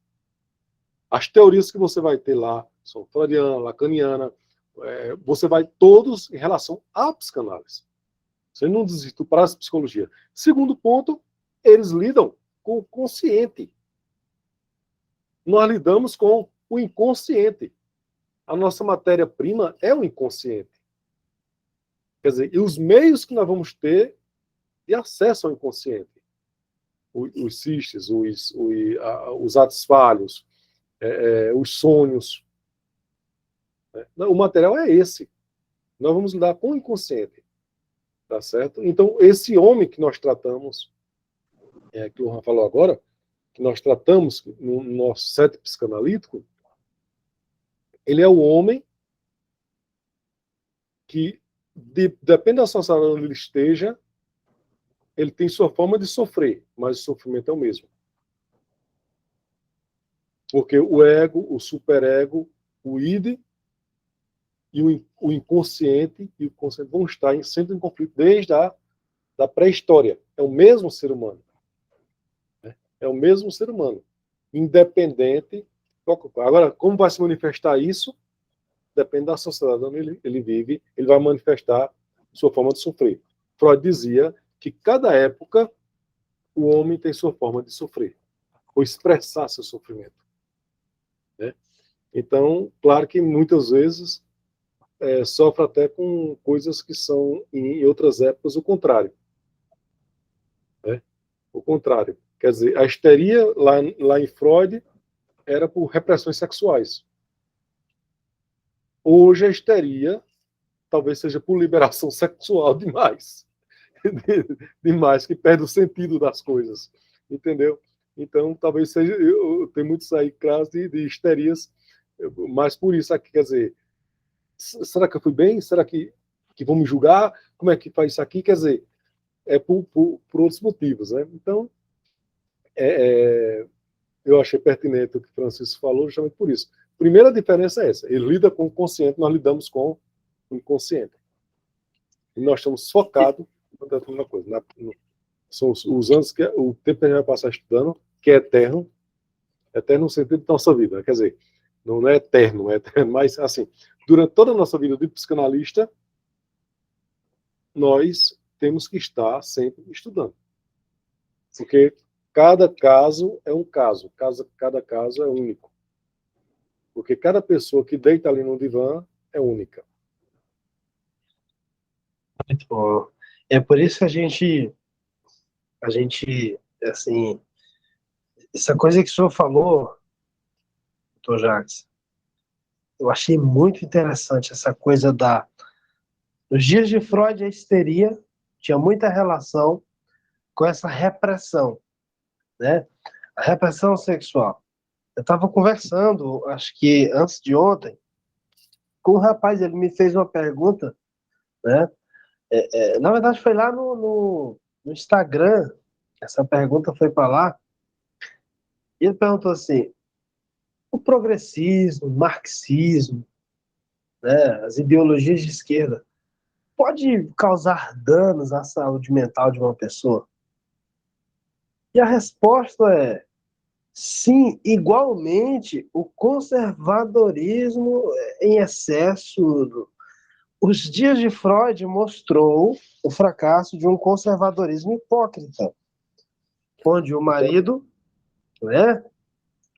S3: As teorias que você vai ter lá são freudiana, lacaniana, você vai todos em relação à psicanálise. Você não desiste para a psicologia. Segundo ponto, eles lidam com o consciente. Nós lidamos com o inconsciente. A nossa matéria-prima é o inconsciente. Quer dizer, e os meios que nós vamos ter de acesso ao inconsciente. Os cistes, os atos falhos, os sonhos. O material é esse. Nós vamos lidar com o inconsciente. Tá certo? Então, esse homem que nós tratamos, que o Lohan falou agora, que nós tratamos no nosso set psicanalítico, ele é o homem que, depende da sociedade onde ele esteja, ele tem sua forma de sofrer, mas o sofrimento é o mesmo. Porque o ego, o superego, o id e o inconsciente e o consciente vão estar sempre em conflito desde a da pré-história. É o mesmo ser humano. É o mesmo ser humano. Independente. Agora, como vai se manifestar isso? Depende da sociedade onde ele vive, ele vai manifestar sua forma de sofrer. Freud dizia que cada época o homem tem sua forma de sofrer, ou expressar seu sofrimento. Né? Então, claro que muitas vezes sofre até com coisas que são, em outras épocas, o contrário. Né? O contrário. Quer dizer, a histeria lá em Freud era por repressões sexuais. Hoje a histeria talvez seja por liberação sexual demais. Demais, que perde o sentido das coisas. Entendeu? Então, talvez seja. Tem muitos aí casos de histerias, mas por isso aqui, quer dizer, será que eu fui bem? Será que vão me julgar? Como é que faz isso aqui? Quer dizer, é por outros motivos, né? Então, eu achei pertinente o que o Francisco falou, justamente por isso. Primeira diferença é essa: ele lida com o consciente, nós lidamos com o inconsciente. E nós estamos focados na mesma coisa. São os anos, o tempo que a gente vai passar estudando, que é eterno no sentido da nossa vida. Quer dizer, não é eterno, mas, assim, durante toda a nossa vida de psicanalista, nós temos que estar sempre estudando. Porque cada caso é um caso, cada caso é único. Porque cada pessoa que deita ali no divã é única.
S1: Muito bom. É por isso que a gente, assim, essa coisa que o senhor falou, doutor Jacques, eu achei muito interessante essa coisa nos dias de Freud, a histeria tinha muita relação com essa repressão, né? A repressão sexual. Eu estava conversando, acho que antes de ontem, com um rapaz, ele me fez uma pergunta, né? Na verdade, foi lá no Instagram, essa pergunta foi para lá, e ele perguntou assim: o progressismo, o marxismo, né, as ideologias de esquerda, pode causar danos à saúde mental de uma pessoa? E a resposta é sim, igualmente, o conservadorismo em excesso. Os dias de Freud mostrou o fracasso de um conservadorismo hipócrita, onde o marido, né,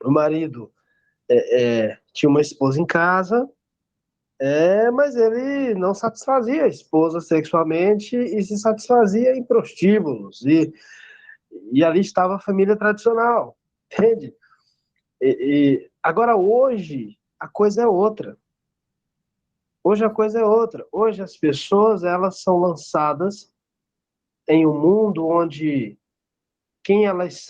S1: o marido tinha uma esposa em casa, mas ele não satisfazia a esposa sexualmente e se satisfazia em prostíbulos. E ali estava a família tradicional, entende? Agora, hoje, a coisa é outra. Hoje a coisa é outra. Hoje as pessoas, elas são lançadas em um mundo onde quem elas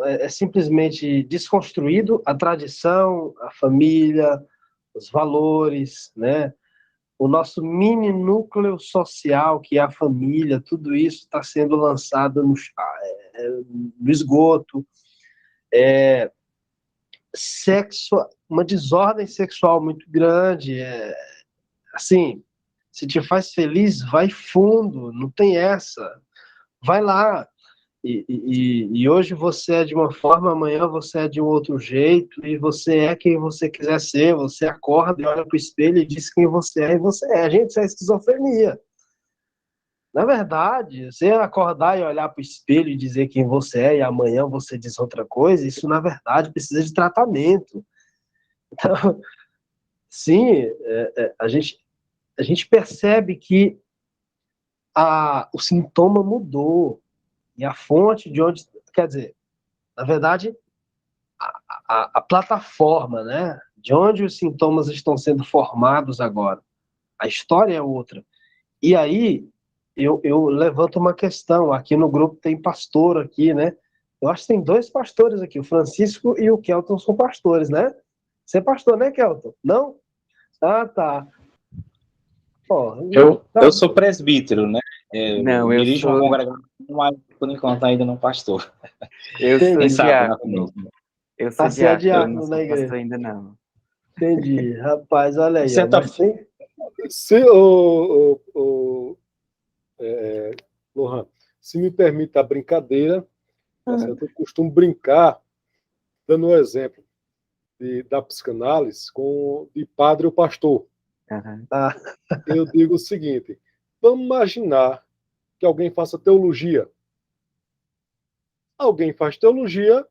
S1: é simplesmente desconstruído a tradição, a família, os valores, né? O nosso mini núcleo social, que é a família, tudo isso está sendo lançado no esgoto. Uma desordem sexual muito grande. Assim, se te faz feliz, vai fundo, não tem essa. Vai lá. E hoje você é de uma forma, amanhã você é de um outro jeito, e você é quem você quiser ser, você acorda e olha para o espelho e diz quem você é, e você é. Gente, isso é esquizofrenia. Na verdade, você acordar e olhar para o espelho e dizer quem você é, e amanhã você diz outra coisa, isso na verdade precisa de tratamento. Então, sim, a gente percebe que o sintoma mudou, e a fonte de onde, quer dizer, na verdade, a plataforma, né, de onde os sintomas estão sendo formados agora. A história é outra. E aí, eu levanto uma questão. Aqui no grupo tem pastor aqui, né? Eu acho que tem dois pastores aqui, o Francisco e o Kelton são pastores, né? Você é pastor, né, Kelton? Não? Ah, tá. Ó,
S4: Eu sou presbítero, né?
S5: Não, eu
S4: dirijo uma
S5: sou,
S4: congregação, mas por enquanto ainda não pastor.
S5: eu sou
S4: Quem sabe, né?
S5: diácono. Eu sou
S1: Você é
S5: diácono, eu não
S1: diácono na
S5: sou pastor
S1: igreja.
S5: ainda não.
S1: Entendi. Rapaz, olha aí,
S4: Você
S1: ó.
S4: tá...
S1: Mas tem...
S3: Se, Lohan, se me permite a brincadeira, tá certo? Eu costumo brincar dando um exemplo da psicanálise de padre ou pastor.
S5: Uhum.
S1: Ah,
S3: Eu digo o seguinte: vamos imaginar que alguém faça teologia. Alguém faz teologia,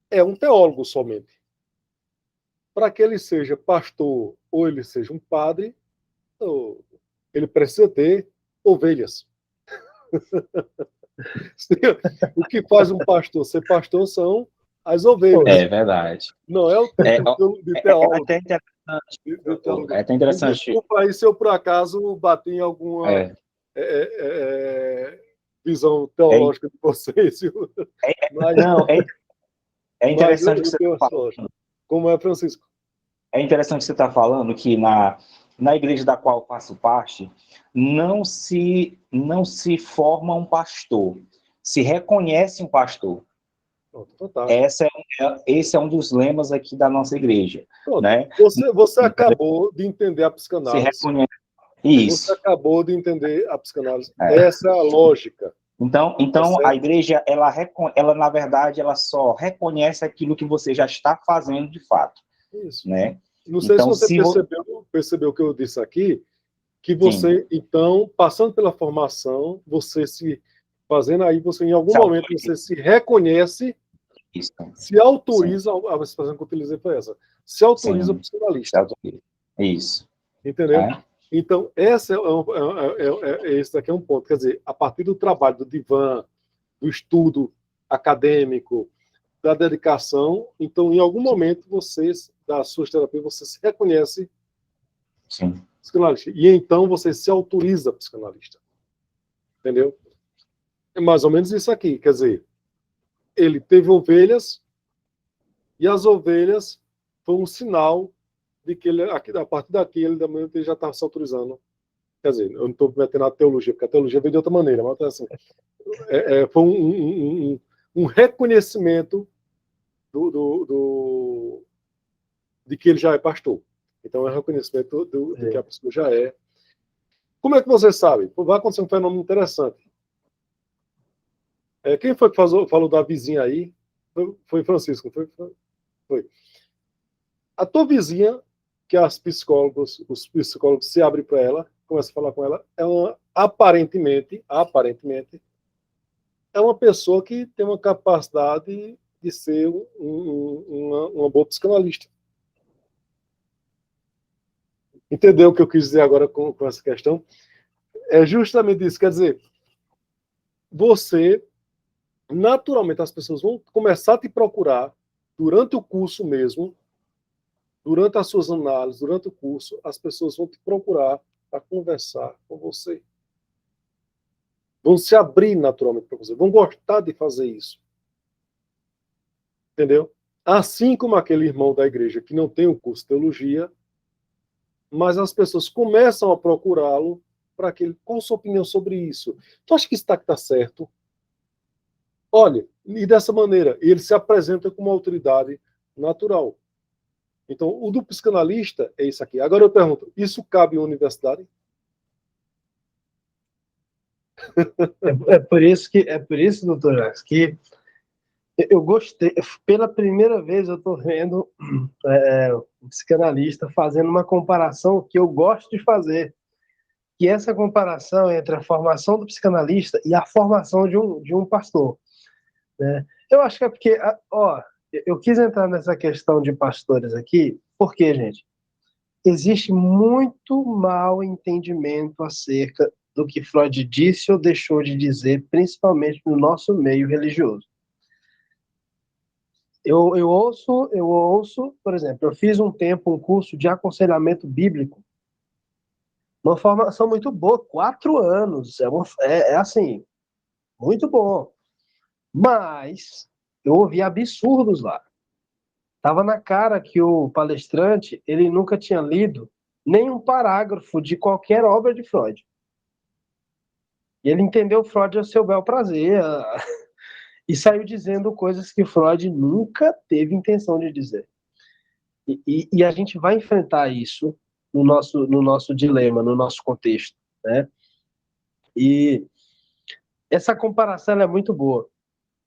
S3: é um teólogo somente. Para que ele seja pastor ou ele seja um padre, ele precisa ter ovelhas. O que faz um pastor ser pastor são as ovelhas.
S4: É verdade.
S3: Não é o
S4: É,
S3: título de
S4: É
S3: teólogo.
S4: até interessante.
S3: de teólogo.
S4: É até interessante.
S3: Desculpa aí se eu, por acaso, bati em alguma
S4: É,
S3: visão teológica de vocês. Viu? Mas,
S4: não, é
S3: mas
S4: interessante
S3: eu
S4: que você
S3: tenho
S4: está
S3: a sorte. Como é, Francisco?
S4: É interessante você estar falando que na igreja da qual eu faço parte, não se forma um pastor, se reconhece um pastor.
S3: Pronto, fantástico.
S4: Esse é um dos lemas aqui da nossa igreja,
S3: Pronto.
S4: né?
S3: Você acabou de entender a
S4: Se
S3: psicanálise.
S4: reconhece.
S3: Você
S4: Isso.
S3: acabou de entender a psicanálise.
S4: É.
S3: Essa é a lógica.
S4: Então
S3: Tá
S4: a igreja, ela, na verdade, ela só reconhece aquilo que você já está fazendo de fato,
S3: Isso.
S4: né?
S3: Não sei
S4: Então,
S3: se você percebeu o que eu disse aqui, que
S4: Sim.
S3: você, então, passando pela formação, você se fazendo aí, você em algum
S4: Se
S3: momento
S4: autoriza.
S3: você se reconhece,
S4: Isso.
S3: se autoriza, a expressão que eu utilizei foi essa, se autoriza
S4: Sim.
S3: psicanalista.
S4: Isso.
S3: Entendeu?
S4: É?
S3: Então, esse daqui é um ponto. Quer dizer, a partir do trabalho do divã, do estudo acadêmico, da dedicação, então, em algum momento, da sua terapia, você se reconhece
S4: Sim.
S3: psicanalista. E então você se autoriza psicanalista. Entendeu? É mais ou menos isso aqui. Quer dizer, ele teve ovelhas e as ovelhas foi um sinal de que ele, a partir daqui, ele já estava se autorizando. Quer dizer, eu não estou metendo na teologia, porque a teologia veio de outra maneira, mas assim, foi um reconhecimento de que ele já é pastor. Então, é um reconhecimento de que a pessoa já é. Como é que você sabe? Vai acontecer um fenômeno interessante. Quem foi que falou da vizinha aí? Foi Francisco, foi. A tua vizinha, que os psicólogos se abrem para ela, começam a falar com ela, aparentemente, é uma pessoa que tem uma capacidade de ser uma boa psicanalista. Entendeu o que eu quis dizer agora com essa questão? É justamente isso. Quer dizer, naturalmente, as pessoas vão começar a te procurar durante o curso mesmo, durante as suas análises, durante o curso, as pessoas vão te procurar para conversar com você. Vão se abrir naturalmente para você, vão gostar de fazer isso. Entendeu? Assim como aquele irmão da igreja que não tem o curso de teologia, mas as pessoas começam a procurá-lo para que ele, qual a sua opinião sobre isso? Tu acha que isso está certo? Olha, e dessa maneira, ele se apresenta como uma autoridade natural. Então, o do psicanalista é isso aqui. Agora eu pergunto, isso cabe em uma universidade?
S1: É por isso, doutor Jacques, que eu gostei. Pela primeira vez eu estou vendo um psicanalista fazendo uma comparação que eu gosto de fazer, que é essa comparação entre a formação do psicanalista e a formação de um pastor. Né? Eu acho que é porque, eu quis entrar nessa questão de pastores aqui, porque, gente, existe muito mau entendimento acerca do que Freud disse ou deixou de dizer, principalmente no nosso meio religioso. Eu ouço, por exemplo, eu fiz um tempo um curso de aconselhamento bíblico, uma formação muito boa, 4 anos, é assim, muito bom. Mas eu ouvi absurdos lá. Tava na cara que o palestrante, ele nunca tinha lido nenhum parágrafo de qualquer obra de Freud. E ele entendeu Freud a seu bel prazer e saiu dizendo coisas que Freud nunca teve intenção de dizer. E a gente vai enfrentar isso no nosso dilema, no nosso contexto, né? E essa comparação é muito boa.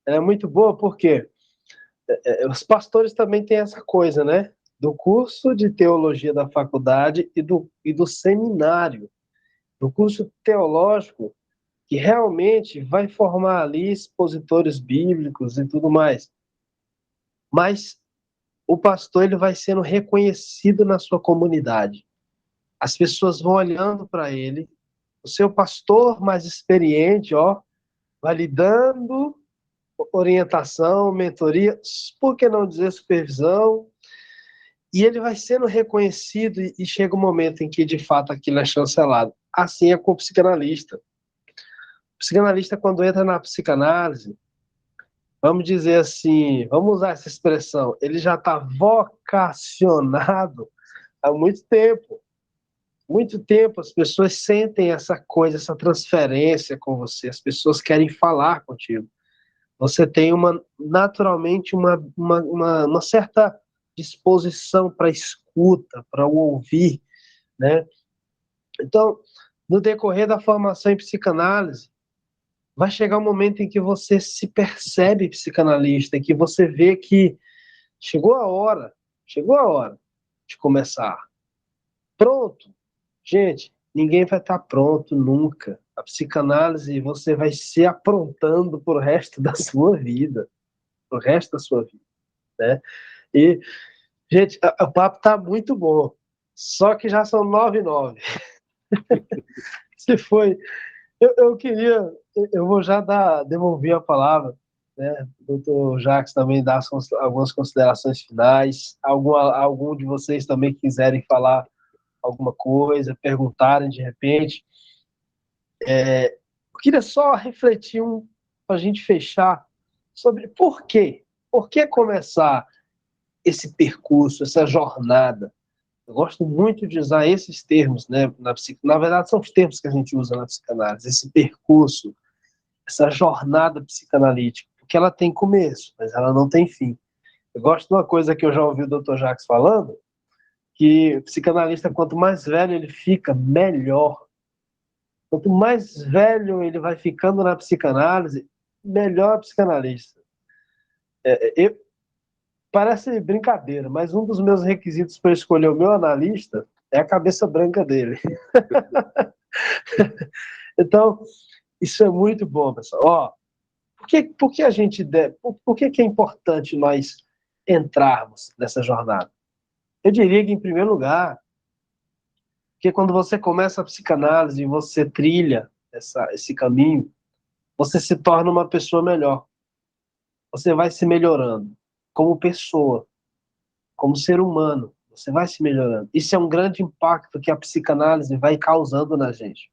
S1: Ela é muito boa porque os pastores também têm essa coisa, né? Do curso de teologia da faculdade e do seminário, do curso teológico, que realmente vai formar ali expositores bíblicos e tudo mais. Mas o pastor ele vai sendo reconhecido na sua comunidade. As pessoas vão olhando para ele, o seu pastor mais experiente, vai lhe dando orientação, mentoria, por que não dizer supervisão, e ele vai sendo reconhecido e chega um momento em que, de fato, aquilo é chancelado. Assim é com o psicanalista. O psicanalista, quando entra na psicanálise, vamos dizer assim, vamos usar essa expressão, ele já está vocacionado há muito tempo. Muito tempo as pessoas sentem essa coisa, essa transferência com você, as pessoas querem falar contigo. Você tem naturalmente uma certa disposição para escuta, para o ouvir, né? Então, no decorrer da formação em psicanálise, vai chegar um momento em que você se percebe psicanalista, em que você vê que chegou a hora de começar. Pronto. Gente, ninguém vai estar pronto nunca. A psicanálise você vai se aprontando pro resto da sua vida. Pro resto da sua vida, né? E, gente, o papo tá muito bom. Só que já são 9h09. Se foi. Eu queria. Eu vou já devolver a palavra, né? O doutor Jacques também dá algumas considerações finais. Algum de vocês também quiserem falar alguma coisa, perguntarem de repente. Eu queria só refletir para a gente fechar sobre por quê. Por que começar esse percurso, essa jornada? Eu gosto muito de usar esses termos, né? Na verdade, são os termos que a gente usa na psicanálise, esse percurso, essa jornada psicanalítica, porque ela tem começo, mas ela não tem fim. Eu gosto de uma coisa que eu já ouvi o Dr. Jacques falando, que o psicanalista, quanto mais velho ele fica, melhor. Quanto mais velho ele vai ficando na psicanálise, melhor psicanalista. Parece brincadeira, mas um dos meus requisitos para escolher o meu analista é a cabeça branca dele. Então, isso é muito bom, pessoal. Ó, por que a gente por que é importante nós entrarmos nessa jornada? Eu diria que, em primeiro lugar, porque quando você começa a psicanálise e você trilha esse caminho, você se torna uma pessoa melhor. Você vai se melhorando como pessoa, como ser humano. Você vai se melhorando. Isso é um grande impacto que a psicanálise vai causando na gente.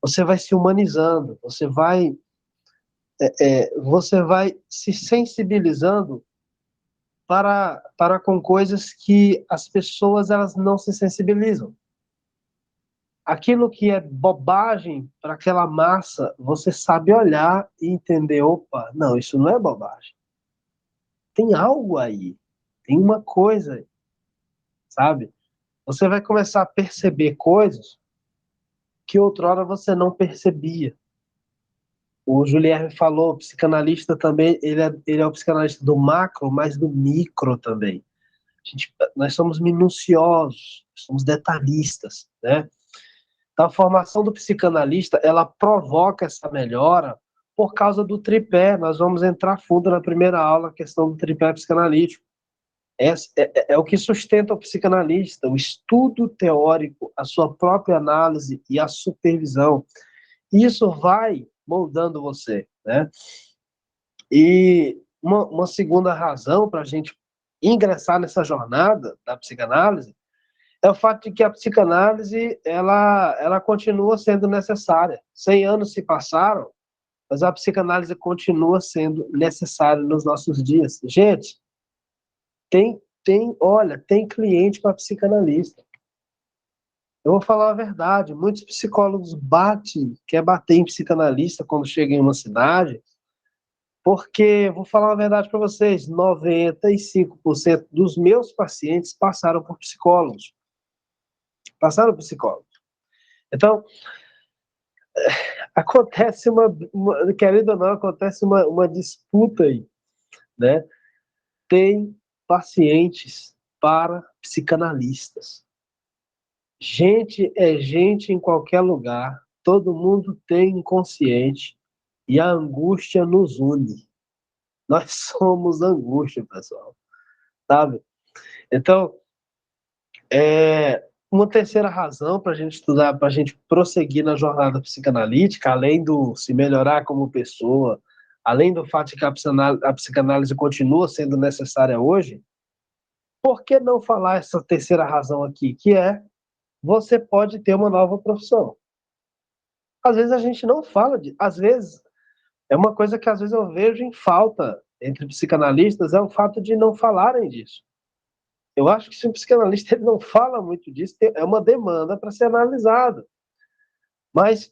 S1: Você vai se humanizando, você vai se sensibilizando para com coisas que as pessoas elas não se sensibilizam. Aquilo que é bobagem para aquela massa, você sabe olhar e entender, opa, não, isso não é bobagem. Tem algo aí, tem uma coisa aí, sabe? Você vai começar a perceber coisas que outrora você não percebia. O Julierme falou, o psicanalista também, ele é o psicanalista do macro, mas do micro também. Nós somos minuciosos, somos detalhistas, né? Então, a formação do psicanalista, ela provoca essa melhora por causa do tripé. Nós vamos entrar fundo na primeira aula, a questão do tripé psicanalítico. É o que sustenta o psicanalista, o estudo teórico, a sua própria análise e a supervisão. Isso vai moldando você, né? E uma segunda razão para a gente ingressar nessa jornada da psicanálise é o fato de que a psicanálise ela continua sendo necessária. 100 anos se passaram, mas a psicanálise continua sendo necessária nos nossos dias. Gente, olha, tem cliente para psicanalista. Eu vou falar a verdade, muitos psicólogos quer bater em psicanalista quando chega em uma cidade, porque, vou falar a verdade para vocês, 95% dos meus pacientes passaram por psicólogos. Passaram por psicólogos. Então, acontece querendo ou não, acontece uma disputa aí, né? Tem pacientes para psicanalistas. Gente é gente em qualquer lugar, todo mundo tem inconsciente e a angústia nos une. Nós somos angústia, pessoal, sabe? Então, uma terceira razão para a gente estudar, para a gente prosseguir na jornada psicanalítica, além do se melhorar como pessoa, além do fato de que a psicanálise continua sendo necessária hoje, por que não falar essa terceira razão aqui, que é você pode ter uma nova profissão? Às vezes a gente não fala de, às vezes é uma coisa que às vezes eu vejo em falta entre psicanalistas, é o fato de não falarem disso. Eu acho que se um psicanalista ele não fala muito disso, é uma demanda para ser analisada. Mas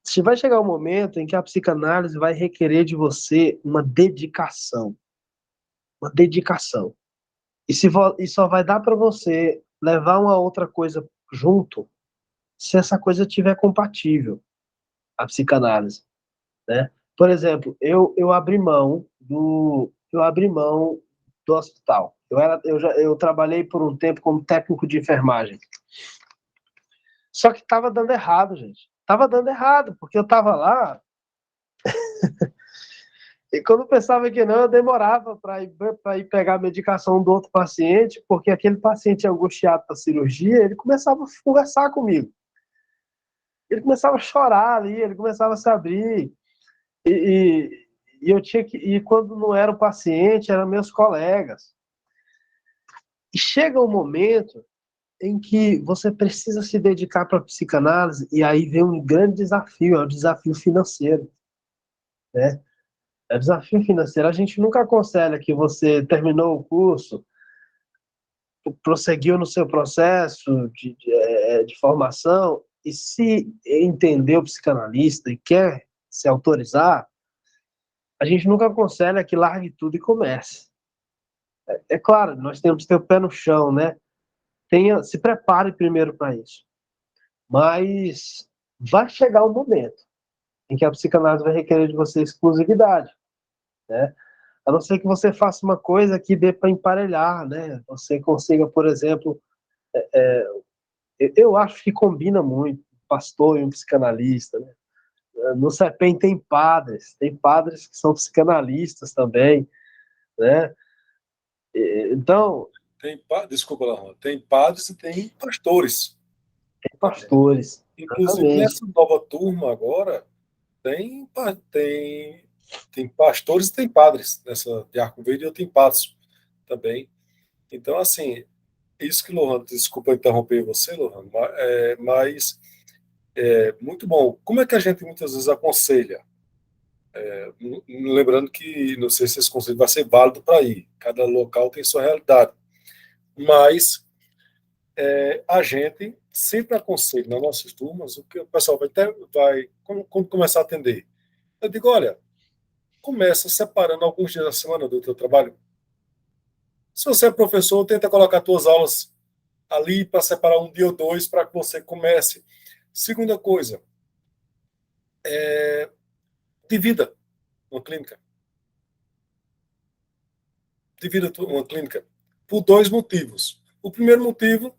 S1: se vai chegar um momento em que a psicanálise vai requerer de você uma dedicação. Uma dedicação. E só vai dar para você levar uma outra coisa junto se essa coisa estiver compatível, a psicanálise, né? Por exemplo, eu abri mão do hospital. Eu trabalhei por um tempo como técnico de enfermagem. Só que estava dando errado, gente. Estava dando errado, porque eu estava lá e quando eu pensava que não, eu demorava para ir pegar a medicação do outro paciente, porque aquele paciente angustiado para a cirurgia, ele começava a conversar comigo. Ele começava a chorar ali, ele começava a se abrir. E eu tinha que. E quando não era o paciente, eram meus colegas. E chega um momento em que você precisa se dedicar para a psicanálise, e aí vem um grande desafio, é o desafio financeiro, né? É o desafio financeiro. A gente nunca aconselha que você terminou o curso, prosseguiu no seu processo de formação, e se entendeu psicanalista e quer se autorizar, a gente nunca aconselha que largue tudo e comece. É claro, nós temos que ter o pé no chão, né? Se prepare primeiro para isso. Mas vai chegar um momento em que a psicanálise vai requerer de você exclusividade, né? A não ser que você faça uma coisa que dê para emparelhar, né? Você consiga, por exemplo, eu acho que combina muito um pastor e um psicanalista, né? No CEPEM tem padres que são psicanalistas também, né? Então,
S3: Desculpa, Larron, tem padres e tem pastores.
S1: tem pastores.
S3: Inclusive, nessa nova turma agora, tem pastores e tem padres. Nessa de Arco Verde eu tenho padres também. Então, assim, isso que, Lohan, desculpa interromper você, Lohan, mas muito bom. Como é que a gente muitas vezes aconselha? Lembrando que não sei se esse conselho vai ser válido para ir. Cada local tem sua realidade. Mas a gente sempre aconselha nas nossas turmas o que o pessoal como começar a atender. Eu digo, olha, começa separando alguns dias da semana do teu trabalho. Se você é professor, tenta colocar suas aulas ali para separar um dia ou dois para que você comece. Segunda coisa, divida uma clínica. Divida uma clínica por dois motivos. O primeiro motivo,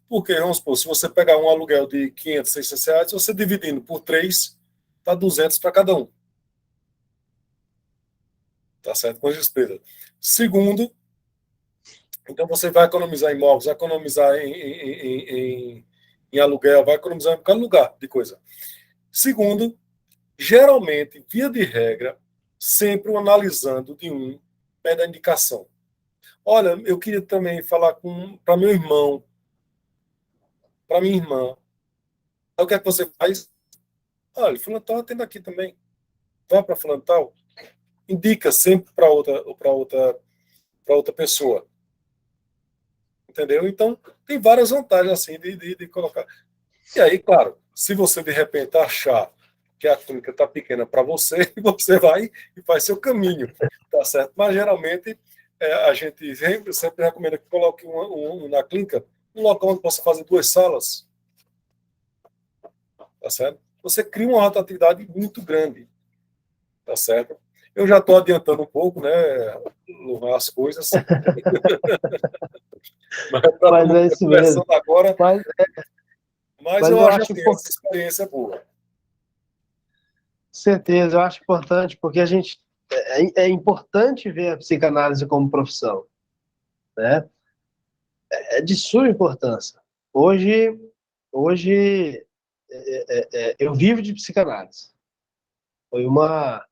S3: porque, vamos supor, se você pegar um aluguel de 500, 600 reais, você dividindo por 3, está 200 para cada um. Tá certo? Com as despesas. Segundo, então você vai economizar em imóveis, vai economizar em aluguel, vai economizar em qualquer lugar de coisa. Segundo, geralmente, via de regra, sempre analisando de um pede a indicação. Olha, eu queria também falar para meu irmão, para minha irmã. Aí o que é que você faz? Olha, fulano tal atende aqui também. Vá para fulano tal. Indica sempre para outra pessoa. Entendeu? Então, tem várias vantagens assim de colocar. E aí, claro, se você de repente achar que a clínica está pequena para você, você vai e faz seu caminho, tá certo? Mas geralmente a gente sempre recomenda que coloque na clínica um local onde possa fazer 2 salas, tá certo? Você cria uma rotatividade muito grande, tá certo? Eu já estou adiantando um pouco, né, as coisas.
S1: Mas é isso mesmo.
S3: Agora, mas eu
S1: eu
S3: acho
S1: acho
S3: que essa experiência é boa.
S1: certeza, eu acho importante, porque a gente é importante ver a psicanálise como profissão, né? É de sua importância. hoje eu vivo de psicanálise. Foi uma,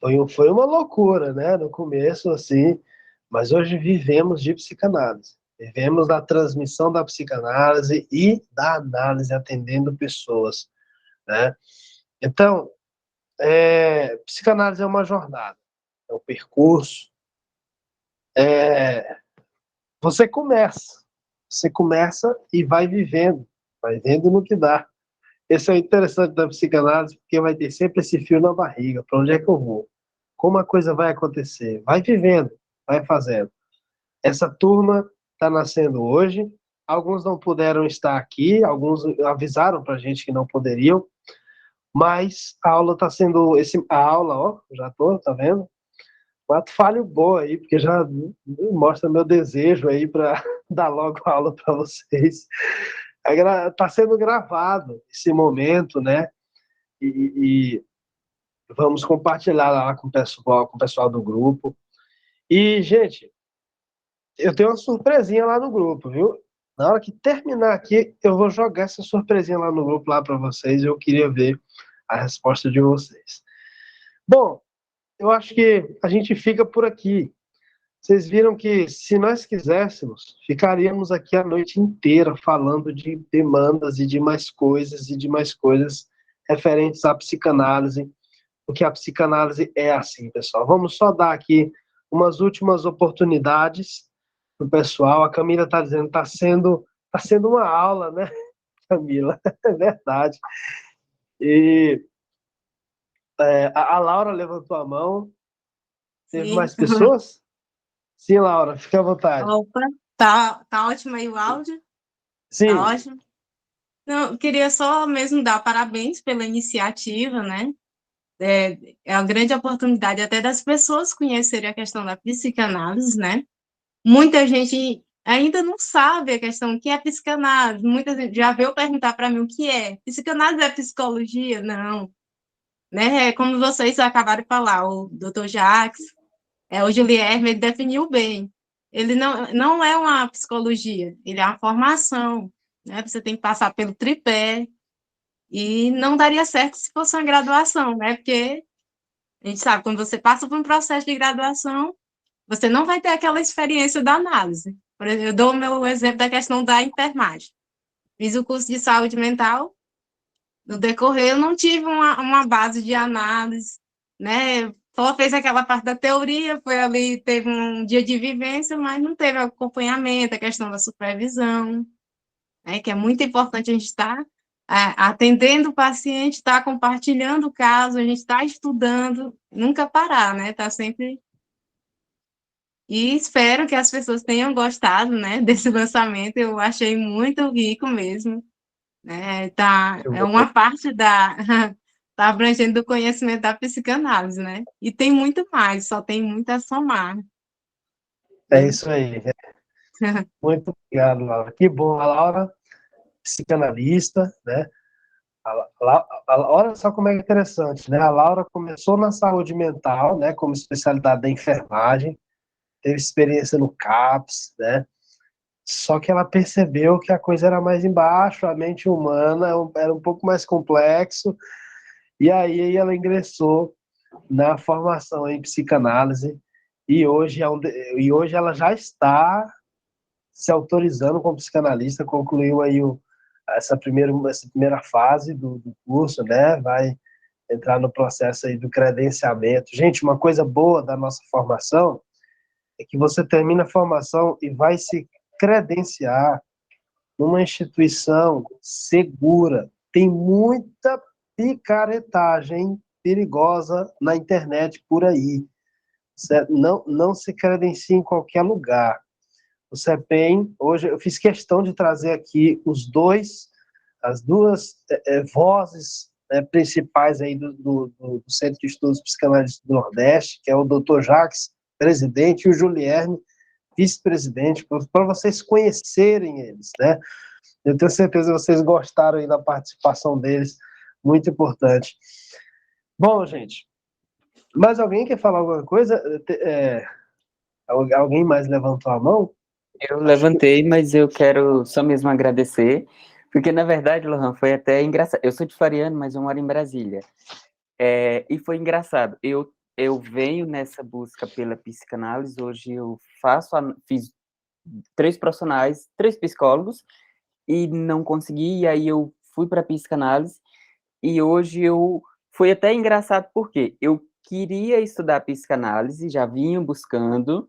S1: foi uma loucura, né? No começo, assim, mas hoje vivemos de psicanálise. Vivemos da transmissão da psicanálise e da análise atendendo pessoas, né? Então, psicanálise é uma jornada, é um percurso. Você começa e vai vendo no que dá. Esse é o interessante da psicanálise, porque vai ter sempre esse fio na barriga, para onde é que eu vou? Como a coisa vai acontecer? Vai vivendo, vai fazendo. Essa turma está nascendo hoje, alguns não puderam estar aqui, alguns avisaram para a gente que não poderiam, mas a aula está sendo, a aula, ó, já estou, tá vendo? Um ato falho boa aí, porque já mostra meu desejo aí para dar logo a aula para vocês. Está sendo gravado esse momento, né? E vamos compartilhar lá com o pessoal do grupo. E, gente, eu tenho uma surpresinha lá no grupo, viu? Na hora que terminar aqui, eu vou jogar essa surpresinha lá no grupo lá para vocês. Eu queria ver a resposta de vocês. Bom, eu acho que a gente fica por aqui. Vocês viram que, se nós quiséssemos, ficaríamos aqui a noite inteira falando de demandas e de mais coisas referentes à psicanálise, porque a psicanálise é assim, pessoal. Vamos só dar aqui umas últimas oportunidades para o pessoal. A Camila está dizendo que tá sendo uma aula, né, Camila? É verdade. E a Laura levantou a mão. Teve
S6: Sim.
S1: mais pessoas? Sim, Laura, fica à vontade.
S6: Opa, tá ótimo aí o áudio? Tá
S1: Sim.
S6: ótimo. Não, eu queria só mesmo dar parabéns pela iniciativa, né? É uma grande oportunidade até das pessoas conhecerem a questão da psicanálise, né? Muita gente ainda não sabe a questão do que é psicanálise. Muita gente já veio perguntar para mim o que é. Psicanálise é psicologia? Não. Né? Como vocês acabaram de falar, o Dr. Jacques, o Julierme, ele definiu bem. Ele não é uma psicologia, ele é uma formação, né? Você tem que passar pelo tripé, e não daria certo se fosse uma graduação, né? Porque a gente sabe, quando você passa por um processo de graduação, você não vai ter aquela experiência da análise. Por exemplo, eu dou o meu exemplo da questão da enfermagem. Fiz o curso de saúde mental, no decorrer eu não tive uma base de análise, né? Só fez aquela parte da teoria, foi ali, teve um dia de vivência, mas não teve acompanhamento, a questão da supervisão, né? Que é muito importante a gente estar atendendo o paciente, estar compartilhando o caso, a gente está estudando, nunca parar, né? Tá sempre. E espero que as pessoas tenham gostado, né, desse lançamento. Eu achei muito rico mesmo, né? É uma parte tá abrangendo do conhecimento da psicanálise, né? E tem muito mais, só tem muito a somar.
S1: É isso aí. Muito obrigado, Laura. Que bom. A Laura, psicanalista, né? Olha só como é interessante, né? A Laura começou na saúde mental, né? Como especialidade da enfermagem, teve experiência no CAPS, né? Só que ela percebeu que a coisa era mais embaixo, a mente humana era um pouco mais complexo, e aí ela ingressou na formação em psicanálise, e hoje ela já está se autorizando como psicanalista, concluiu aí essa primeira fase do curso, né? Vai entrar no processo aí do credenciamento. Gente, uma coisa boa da nossa formação é que você termina a formação e vai se credenciar numa instituição segura. Tem muita picaretagem perigosa na internet por aí. Não se credencie em qualquer lugar. O CEPEM, hoje eu fiz questão de trazer aqui as duas vozes principais aí do Centro de Estudos Psicanalíticos do Nordeste, que é o Dr. Jacques, presidente, e o Julierme, vice-presidente, para vocês conhecerem eles, né? Eu tenho certeza que vocês gostaram aí da participação deles, muito importante. Bom, gente, mais alguém quer falar alguma coisa? Alguém mais levantou a mão?
S5: Eu levantei, mas eu quero só mesmo agradecer, porque na verdade, Lohan, foi até engraçado. Eu sou de Floriano, mas eu moro em Brasília. E foi engraçado. Eu venho nessa busca pela psicanálise. Hoje eu fiz 3 profissionais, 3 psicólogos, e não consegui. E aí eu fui para psicanálise. E hoje eu foi até engraçado porque eu queria estudar psicanálise, já vinha buscando.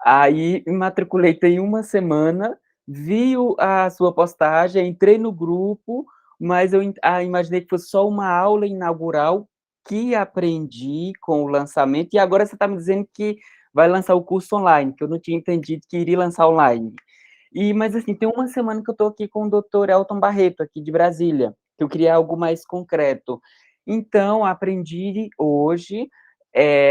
S5: Aí me matriculei tem uma semana, vi a sua postagem, entrei no grupo, mas eu imaginei que fosse só uma aula inaugural que aprendi com o lançamento, e agora você está me dizendo que vai lançar o curso online, que eu não tinha entendido que iria lançar online. Mas assim, tem uma semana que eu estou aqui com o doutor Elton Barreto, aqui de Brasília, que eu queria algo mais concreto. Então, aprendi hoje,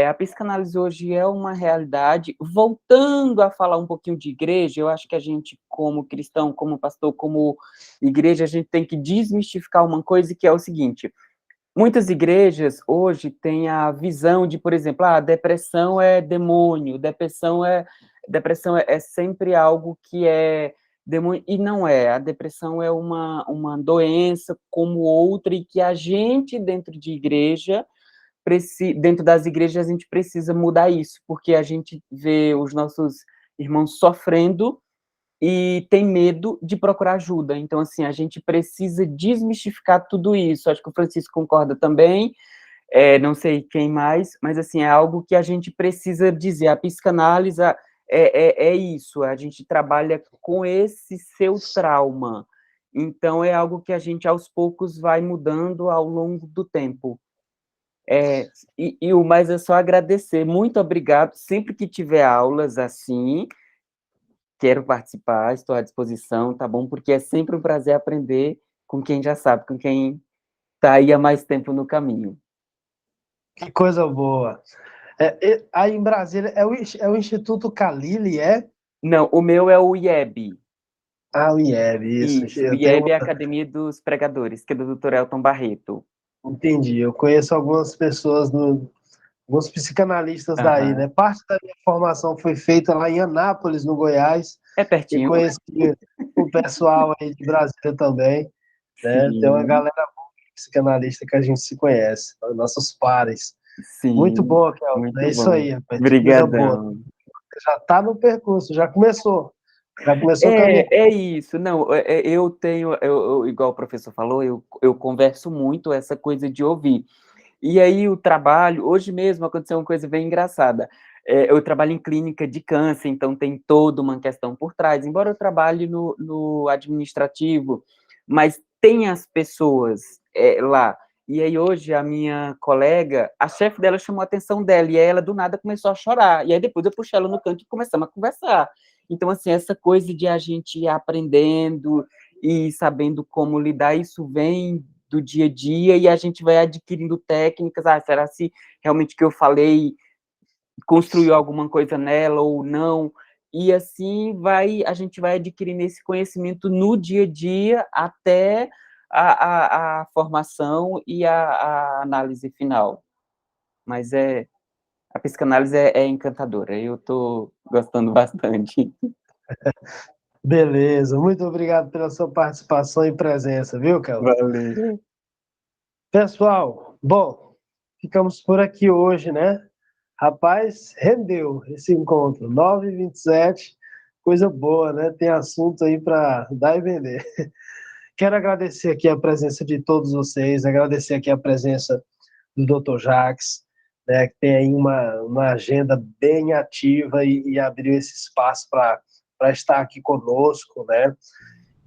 S5: a psicanálise hoje é uma realidade. Voltando a falar um pouquinho de igreja, eu acho que a gente, como cristão, como pastor, como igreja, a gente tem que desmistificar uma coisa que é o seguinte: muitas igrejas hoje têm a visão de, por exemplo, depressão é demônio, depressão é sempre algo que é demônio, e não é. A depressão é uma doença como outra, e que a gente, dentro de igreja, dentro das igrejas, a gente precisa mudar isso, porque a gente vê os nossos irmãos sofrendo e tem medo de procurar ajuda. Então, assim, a gente precisa desmistificar tudo isso. Acho que o Francisco concorda também, não sei quem mais, mas, assim, é algo que a gente precisa dizer. A psicanálise é isso, a gente trabalha com esse seu trauma. Então, é algo que a gente, aos poucos, vai mudando ao longo do tempo. O mais é só agradecer. Muito obrigado. Sempre que tiver aulas assim, quero participar, estou à disposição, tá bom? Porque é sempre um prazer aprender com quem já sabe, com quem está aí há mais tempo no caminho.
S1: Que coisa boa. Aí em Brasília é o Instituto Calili, é?
S5: Não, o meu é o IEB.
S1: O IEB, isso.
S5: Isso, o
S1: Eu tenho
S5: IEB é a Academia dos Pregadores, que é do Dr. Elton Barreto.
S1: Entendi. Eu conheço algumas pessoas, alguns psicanalistas daí, né?
S5: Aham.
S1: Parte da minha formação foi feita lá em Anápolis, no Goiás,
S5: É
S1: e
S5: pertinho?
S1: conheci o pessoal aí de Brasília também, né? Tem uma
S5: Sim,
S1: galera boa psicanalista que a gente se conhece, nossos pares. Muito
S5: sim,
S1: bom, Kelvin. É
S5: muito
S1: isso
S5: bom.
S1: aí, rapaz. Coisa boa.
S5: Obrigadão.
S1: Já está no percurso, já começou. Já começou a caminhar.
S5: É isso, não, eu tenho, igual o professor falou, eu converso muito essa coisa de ouvir. E aí o trabalho, hoje mesmo aconteceu uma coisa bem engraçada. Eu trabalho em clínica de câncer, então tem toda uma questão por trás, embora eu trabalhe no administrativo, mas tem as pessoas lá. E aí hoje a minha colega, a chefe dela chamou a atenção dela, e aí ela do nada começou a chorar. E aí depois eu puxei ela no canto e começamos a conversar. Então, assim, essa coisa de a gente ir aprendendo e sabendo como lidar, isso vem do dia a dia, e a gente vai adquirindo técnicas. Será se realmente o que eu falei construiu alguma coisa nela ou não? E assim a gente vai adquirindo esse conhecimento no dia a dia até a formação e a análise final. Mas a psicanálise é encantadora, eu estou gostando bastante.
S1: Beleza. Muito obrigado pela sua participação e presença, viu, Kelvin?
S5: Valeu.
S1: Pessoal, bom, ficamos por aqui hoje, né? Rapaz, rendeu esse encontro. 9h27, coisa boa, né? Tem assunto aí para dar e vender. Quero agradecer aqui a presença de todos vocês, agradecer aqui a presença do Dr. Jacques, né, que tem aí uma agenda bem ativa e abriu esse espaço para estar aqui conosco, né?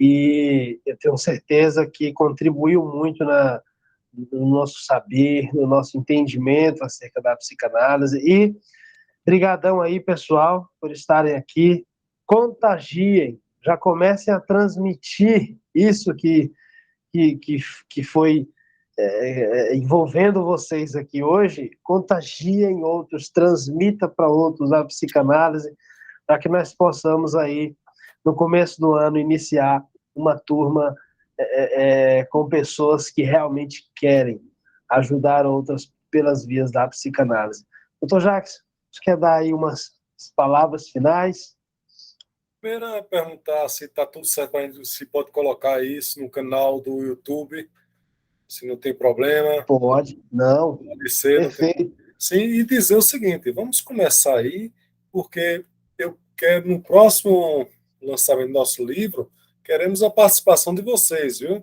S1: E eu tenho certeza que contribuiu muito no nosso saber, no nosso entendimento acerca da psicanálise. E brigadão aí, pessoal, por estarem aqui. Contagiem, já comecem a transmitir isso que foi envolvendo vocês aqui hoje. Contagiem outros, transmita para outros a psicanálise, para que nós possamos aí, no começo do ano, iniciar uma turma com pessoas que realmente querem ajudar outras pelas vias da psicanálise. Doutor Jacques, você quer dar aí umas palavras finais?
S3: Primeiro é perguntar se está tudo certo, se pode colocar isso no canal do YouTube, se não tem problema.
S1: Pode, não.
S3: Pode ser, não tem...
S1: Perfeito.
S3: Sim, e dizer o seguinte, vamos começar aí, porque eu quero, no próximo lançamento do nosso livro, queremos a participação de vocês, viu?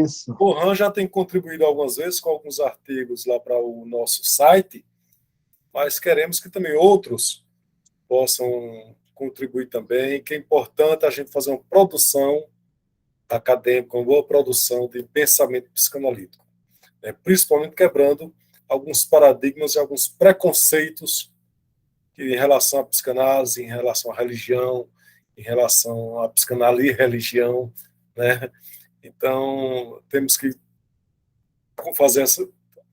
S1: Isso.
S3: O Lohan já tem contribuído algumas vezes com alguns artigos lá para o nosso site, mas queremos que também outros possam contribuir também, que é importante a gente fazer uma produção acadêmica, uma boa produção de pensamento psicanalítico, né? Principalmente quebrando alguns paradigmas e alguns preconceitos em relação à psicanálise, em relação à religião, em relação à psicanálise e religião, né? Então, temos que fazer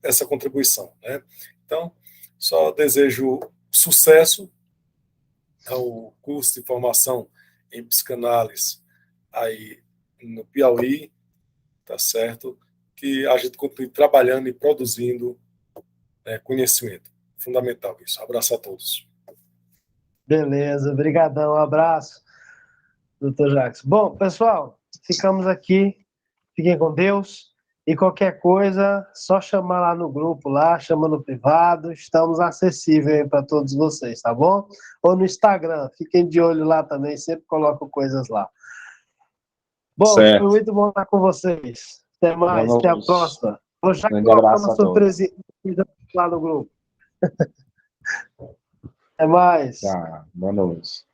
S3: essa contribuição, né? Então, só desejo sucesso ao curso de formação em psicanálise aí no Piauí, tá certo? Que a gente continue trabalhando e produzindo conhecimento. Fundamental isso. Abraço a todos.
S1: Beleza, brigadão, um abraço, doutor Jacques. Bom, pessoal, ficamos aqui, fiquem com Deus, e qualquer coisa, só chamar lá no grupo, lá, chama no privado, estamos acessíveis para todos vocês, tá bom? Ou no Instagram, fiquem de olho lá também, sempre coloco coisas lá. Bom,
S7: Certo.
S1: foi muito bom estar com vocês. Até mais,
S7: Boa
S1: até a
S7: noite.
S1: próxima. Vou já
S7: Grande
S1: colocar
S7: abraço
S1: uma
S7: a todos.
S1: surpresinha lá no grupo. Até mais.
S7: Tá, boa noite.